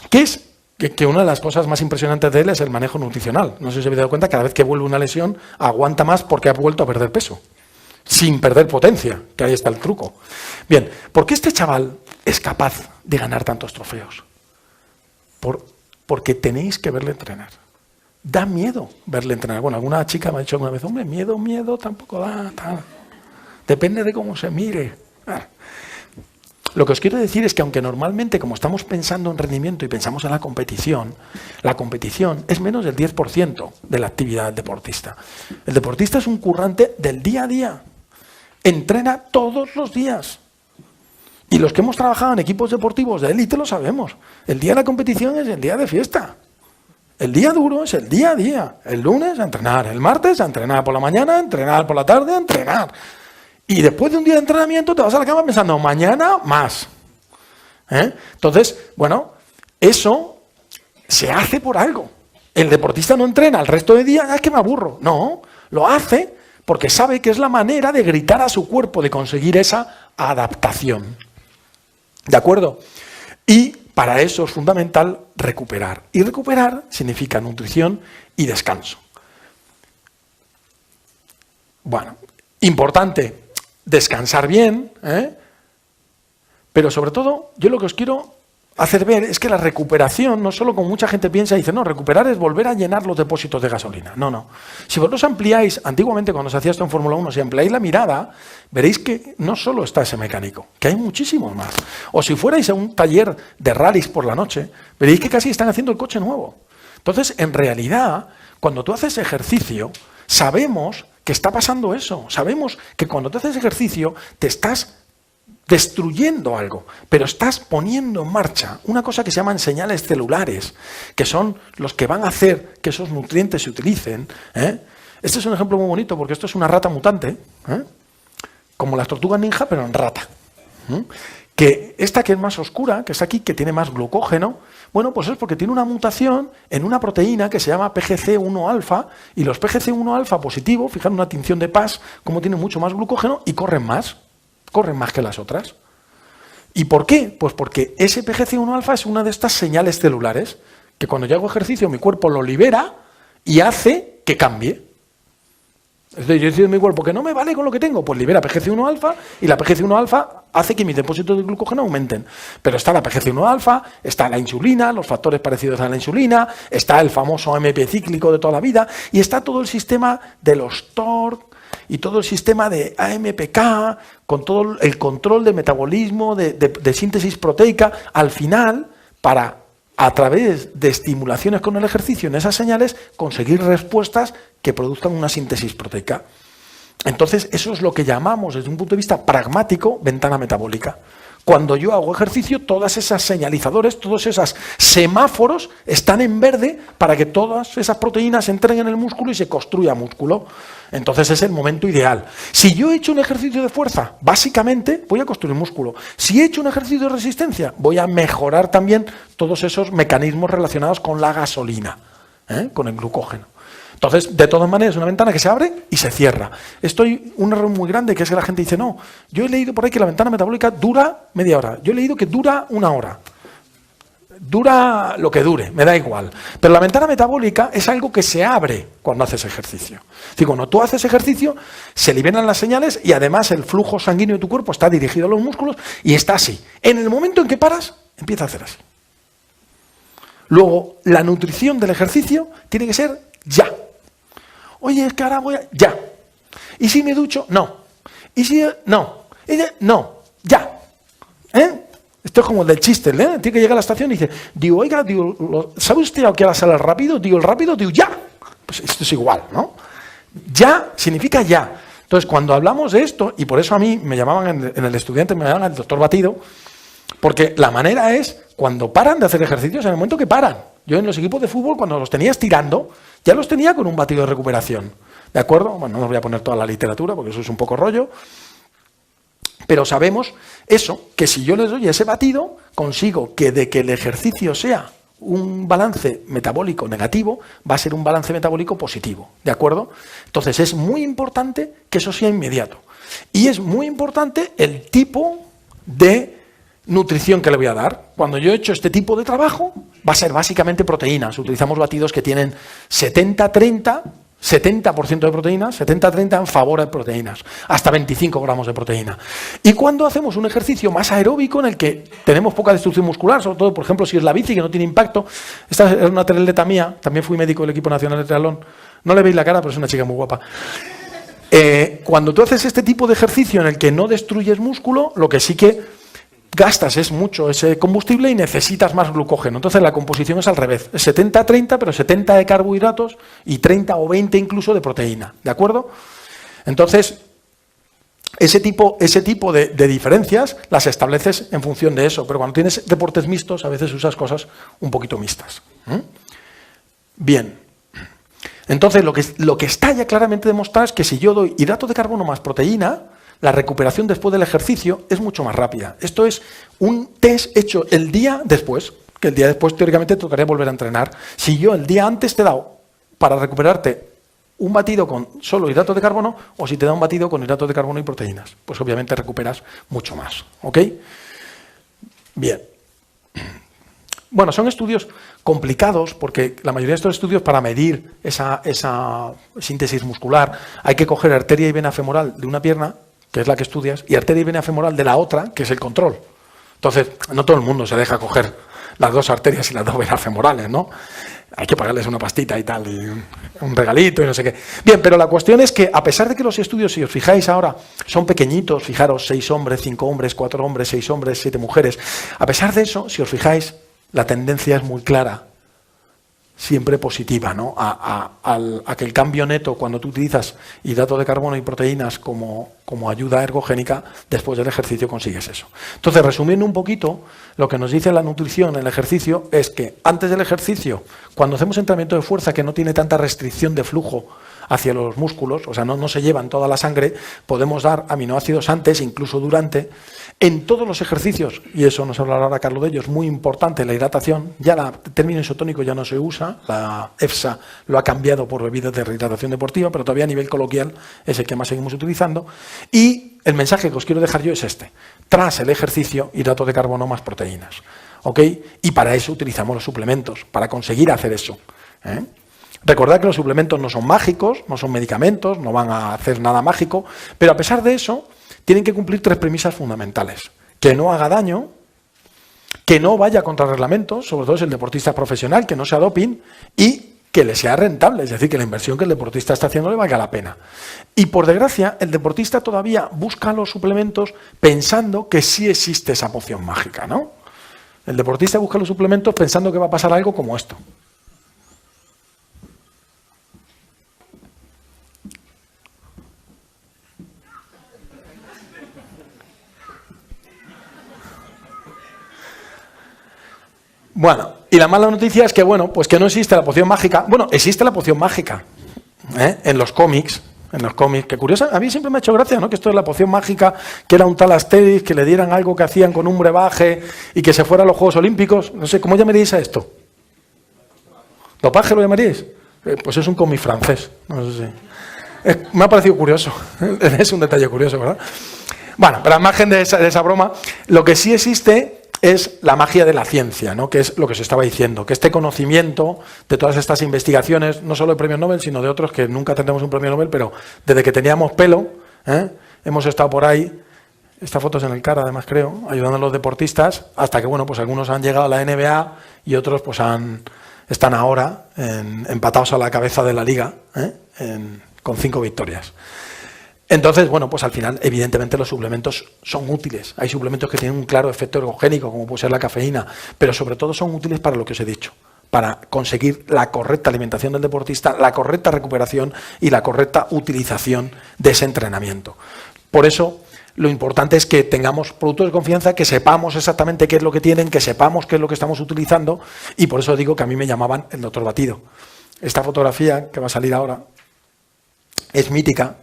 ¿Qué es? Que una de las cosas más impresionantes de él es el manejo nutricional. No sé si os habéis dado cuenta, cada vez que vuelve una lesión, aguanta más porque ha vuelto a perder peso, sin perder potencia, que ahí está el truco. Bien, ¿por qué este chaval es capaz de ganar tantos trofeos? Porque tenéis que verle entrenar. Da miedo verle entrenar. Bueno, alguna chica me ha dicho alguna vez, hombre, miedo tampoco da. Depende de cómo se mire. Lo que os quiero decir es que aunque normalmente, como estamos pensando en rendimiento y pensamos en la competición es menos del 10% de la actividad del deportista. El deportista es un currante del día a día. Entrena todos los días. Y los que hemos trabajado en equipos deportivos de élite lo sabemos. El día de la competición es el día de fiesta. El día duro es el día a día. El lunes a entrenar, el martes a entrenar por la mañana, a entrenar por la tarde, a entrenar. Y después de un día de entrenamiento te vas a la cama pensando, mañana más. Entonces, bueno, eso se hace por algo. El deportista no entrena el resto de días, es que me aburro. No, lo hace porque sabe que es la manera de gritar a su cuerpo, de conseguir esa adaptación. ¿De acuerdo? Y para eso es fundamental recuperar. Y recuperar significa nutrición y descanso. Bueno, importante descansar bien, pero sobre todo, yo lo que os quiero hacer ver es que la recuperación, no solo como mucha gente piensa y dice, no, recuperar es volver a llenar los depósitos de gasolina. No. Si vosotros ampliáis, antiguamente cuando se hacía esto en Fórmula 1, si ampliáis la mirada, veréis que no solo está ese mecánico, que hay muchísimos más. O si fuerais a un taller de rallies por la noche, veréis que casi están haciendo el coche nuevo. Entonces, en realidad, cuando tú haces ejercicio, sabemos que está pasando eso. Sabemos que cuando tú haces ejercicio, te estás destruyendo algo, pero estás poniendo en marcha una cosa que se llaman señales celulares, que son los que van a hacer que esos nutrientes se utilicen. Este es un ejemplo muy bonito porque esto es una rata mutante, como las tortugas ninja, pero en rata. Que esta que es más oscura, que es aquí, que tiene más glucógeno, bueno, pues es porque tiene una mutación en una proteína que se llama PGC1-alfa, y los PGC1-alfa positivo, fijan una tinción de Pasch, como tienen mucho más glucógeno y corren más que las otras. ¿Y por qué? Pues porque ese PGC1-alfa es una de estas señales celulares, que cuando yo hago ejercicio mi cuerpo lo libera y hace que cambie. Es decir, yo decido en mi cuerpo que no me vale con lo que tengo, pues libera PGC1-alfa y la PGC1-alfa hace que mis depósitos de glucógeno aumenten. Pero está la PGC1-alfa, está la insulina, los factores parecidos a la insulina, está el famoso AMP cíclico de toda la vida y está todo el sistema de los TORC y todo el sistema de AMPK con todo el control de metabolismo, de síntesis proteica, al final para a través de estimulaciones con el ejercicio en esas señales, conseguir respuestas que produzcan una síntesis proteica. Entonces, eso es lo que llamamos, desde un punto de vista pragmático, ventana metabólica. Cuando yo hago ejercicio, todas esas señalizadores, todos esos semáforos están en verde para que todas esas proteínas entren en el músculo y se construya músculo. Entonces es el momento ideal. Si yo he hecho un ejercicio de fuerza, básicamente voy a construir músculo. Si he hecho un ejercicio de resistencia, voy a mejorar también todos esos mecanismos relacionados con la gasolina, con el glucógeno. Entonces, de todas maneras, es una ventana que se abre y se cierra. Esto hay un error muy grande, que es que la gente dice, no, yo he leído por ahí que la ventana metabólica dura media hora. Yo he leído que dura una hora. Dura lo que dure, me da igual. Pero la ventana metabólica es algo que se abre cuando haces ejercicio. Es decir, cuando tú haces ejercicio, se liberan las señales y además el flujo sanguíneo de tu cuerpo está dirigido a los músculos y está así. En el momento en que paras, empieza a hacer así. Luego, la nutrición del ejercicio tiene que ser ya. Oye, es que ahora voy a... Ya. ¿Y si me ducho? No. ¿Y si...? No. No. Ya. Esto es como el del chiste, Tiene que llegar a la estación y dice, digo, oiga, digo, ¿sabe usted a qué hora sale el rápido? Digo, el rápido, digo, ya. Pues esto es igual, ¿no? Ya significa ya. Entonces, cuando hablamos de esto, y por eso a mí me llamaban en el estudiante, me llamaban el doctor Batido, porque la manera es, cuando paran de hacer ejercicios, en el momento que paran. Yo en los equipos de fútbol, cuando los tenía estirando, ya los tenía con un batido de recuperación. ¿De acuerdo? Bueno, no os voy a poner toda la literatura, porque eso es un poco rollo. Pero sabemos eso, que si yo les doy ese batido, consigo que de que el ejercicio sea un balance metabólico negativo, va a ser un balance metabólico positivo. ¿De acuerdo? Entonces es muy importante que eso sea inmediato. Y es muy importante el tipo de nutrición que le voy a dar. Cuando yo he hecho este tipo de trabajo, va a ser básicamente proteínas. Utilizamos batidos que tienen 70-30, 70% de proteínas, 70-30 en favor de proteínas, hasta 25 gramos de proteína. Y cuando hacemos un ejercicio más aeróbico en el que tenemos poca destrucción muscular, sobre todo, por ejemplo, si es la bici, que no tiene impacto, esta es una triatleta mía, también fui médico del equipo nacional de triatlón, no le veis la cara, pero es una chica muy guapa. Cuando tú haces este tipo de ejercicio en el que no destruyes músculo, lo que sí que gastas es mucho ese combustible y necesitas más glucógeno. Entonces la composición es al revés. Es 70-30, pero 70 de carbohidratos y 30 o 20 incluso de proteína. ¿De acuerdo? Entonces, ese tipo de diferencias las estableces en función de eso. Pero cuando tienes deportes mixtos, a veces usas cosas un poquito mixtas. Bien. Entonces, lo que está ya claramente demostrado es que si yo doy hidrato de carbono más proteína, la recuperación después del ejercicio es mucho más rápida. Esto es un test hecho el día después, que el día después teóricamente tocaría volver a entrenar. Si yo el día antes te he dado para recuperarte un batido con solo hidratos de carbono o si te da un batido con hidratos de carbono y proteínas, pues obviamente recuperas mucho más. ¿Ok? Bien. Bueno, son estudios complicados porque la mayoría de estos estudios para medir esa síntesis muscular hay que coger arteria y vena femoral de una pierna, que es la que estudias, y arteria y vena femoral de la otra, que es el control. Entonces, no todo el mundo se deja coger las dos arterias y las dos venas femorales, ¿no? Hay que pagarles una pastita y tal, y un regalito y no sé qué. Bien, pero la cuestión es que, a pesar de que los estudios, si os fijáis ahora, son pequeñitos, fijaros, 6 hombres, 5 hombres, 4 hombres, 6 hombres, 7 mujeres, a pesar de eso, si os fijáis, la tendencia es muy clara, siempre positiva, ¿no? A que el cambio neto, cuando tú utilizas hidrato de carbono y proteínas como como ayuda ergogénica, después del ejercicio consigues eso. Entonces, resumiendo un poquito, lo que nos dice la nutrición en el ejercicio es que antes del ejercicio, cuando hacemos entrenamiento de fuerza que no tiene tanta restricción de flujo hacia los músculos, o sea, no se llevan toda la sangre, podemos dar aminoácidos antes, incluso durante, en todos los ejercicios, y eso nos hablará ahora Carlos de ello, es muy importante la hidratación. Ya el término isotónico ya no se usa, la EFSA lo ha cambiado por bebidas de rehidratación deportiva, pero todavía a nivel coloquial es el que más seguimos utilizando. Y el mensaje que os quiero dejar yo es este: tras el ejercicio, hidratos de carbono más proteínas. ¿Ok? Y para eso utilizamos los suplementos, para conseguir hacer eso. Recordad que los suplementos no son mágicos, no son medicamentos, no van a hacer nada mágico, pero a pesar de eso, tienen que cumplir 3 premisas fundamentales: que no haga daño, que no vaya contra reglamentos, sobre todo si el deportista es profesional, que no sea doping, y que le sea rentable, es decir, que la inversión que el deportista está haciendo le valga la pena. Y por desgracia, el deportista todavía busca los suplementos pensando que sí existe esa poción mágica, ¿no? El deportista busca los suplementos pensando que va a pasar algo como esto. Bueno, y la mala noticia es que, bueno, pues que no existe la poción mágica. Bueno, existe la poción mágica, en los cómics, que curiosa, a mí siempre me ha hecho gracia, ¿no? Que esto es la poción mágica, que era un tal Asterix, que le dieran algo que hacían con un brebaje y que se fuera a los Juegos Olímpicos. No sé, ¿cómo llamaríais a esto? ¿Dopaje lo llamaríais? Pues es un cómic francés, no sé si. Me ha parecido curioso, es un detalle curioso, ¿verdad? Bueno, pero al margen de esa broma, lo que sí existe es la magia de la ciencia, ¿no? Que es lo que se estaba diciendo, que este conocimiento de todas estas investigaciones, no solo de premios Nobel, sino de otros que nunca tendremos un premio Nobel, pero desde que teníamos pelo, hemos estado por ahí, esta foto es en el CAR además creo, ayudando a los deportistas, hasta que, bueno, pues algunos han llegado a la NBA y otros pues están ahora empatados a la cabeza de la liga, con 5 victorias. Entonces, bueno, pues al final, evidentemente, los suplementos son útiles. Hay suplementos que tienen un claro efecto ergogénico, como puede ser la cafeína, pero sobre todo son útiles para lo que os he dicho, para conseguir la correcta alimentación del deportista, la correcta recuperación y la correcta utilización de ese entrenamiento. Por eso, lo importante es que tengamos productos de confianza, que sepamos exactamente qué es lo que tienen, que sepamos qué es lo que estamos utilizando, y por eso digo que a mí me llamaban el doctor Batido. Esta fotografía, que va a salir ahora, es mítica,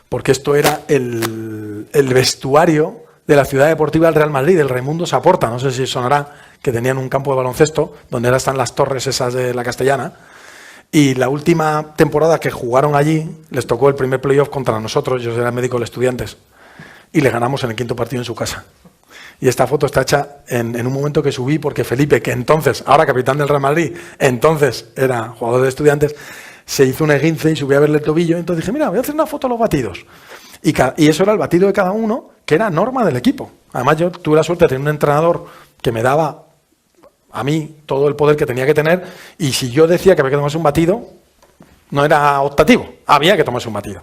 porque esto era el vestuario de la ciudad deportiva del Real Madrid, del Raimundo Saporta, no sé si sonará, que tenían un campo de baloncesto, donde ahora están las torres esas de la Castellana, y la última temporada que jugaron allí, les tocó el primer playoff contra nosotros, yo era médico de Estudiantes, y le ganamos en el 5º partido en su casa. Y esta foto está hecha en un momento que subí, porque Felipe, que entonces, ahora capitán del Real Madrid, entonces era jugador de Estudiantes, se hizo un esguince y subí a verle el tobillo, entonces dije, mira, voy a hacer una foto a los batidos. Y eso era el batido de cada uno, que era norma del equipo. Además, yo tuve la suerte de tener un entrenador que me daba a mí todo el poder que tenía que tener, y si yo decía que había que tomarse un batido, no era optativo, había que tomarse un batido.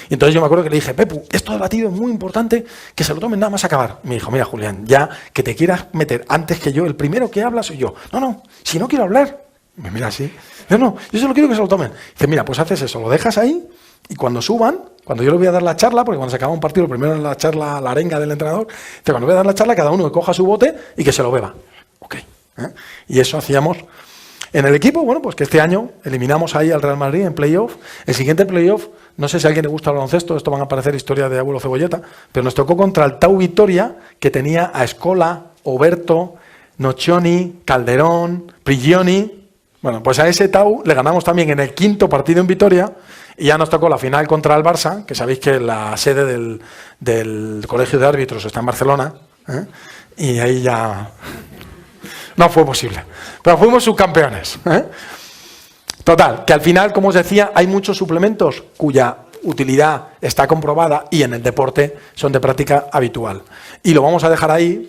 Y entonces yo me acuerdo que le dije, Pepu, esto del batido es muy importante, que se lo tomen nada más acabar. Me dijo, mira, Julián, ya que te quieras meter antes que yo, el primero que habla soy yo. No, si no quiero hablar. Me mira así. No, yo solo quiero que se lo tomen. Dice, mira, pues haces eso, lo dejas ahí y cuando suban, cuando yo les voy a dar la charla, porque cuando se acaba un partido, primero es la charla, la arenga del entrenador, dice, cuando voy a dar la charla, cada uno que coja su bote y que se lo beba. Ok. Y eso hacíamos en el equipo. Bueno, pues que este año eliminamos ahí al Real Madrid en playoff. El siguiente playoff, no sé si a alguien le gusta el baloncesto, esto van a parecer historias de abuelo Cebolleta, pero nos tocó contra el Tau Vitoria, que tenía a Escola, Oberto, Nocioni, Calderón, Prigioni. Bueno, pues a ese Tau le ganamos también en el 5º partido en Vitoria, y ya nos tocó la final contra el Barça, que sabéis que la sede del Colegio de Árbitros está en Barcelona, y ahí ya no fue posible. Pero fuimos subcampeones. Total, que al final, como os decía, hay muchos suplementos cuya utilidad está comprobada y en el deporte son de práctica habitual. Y lo vamos a dejar ahí.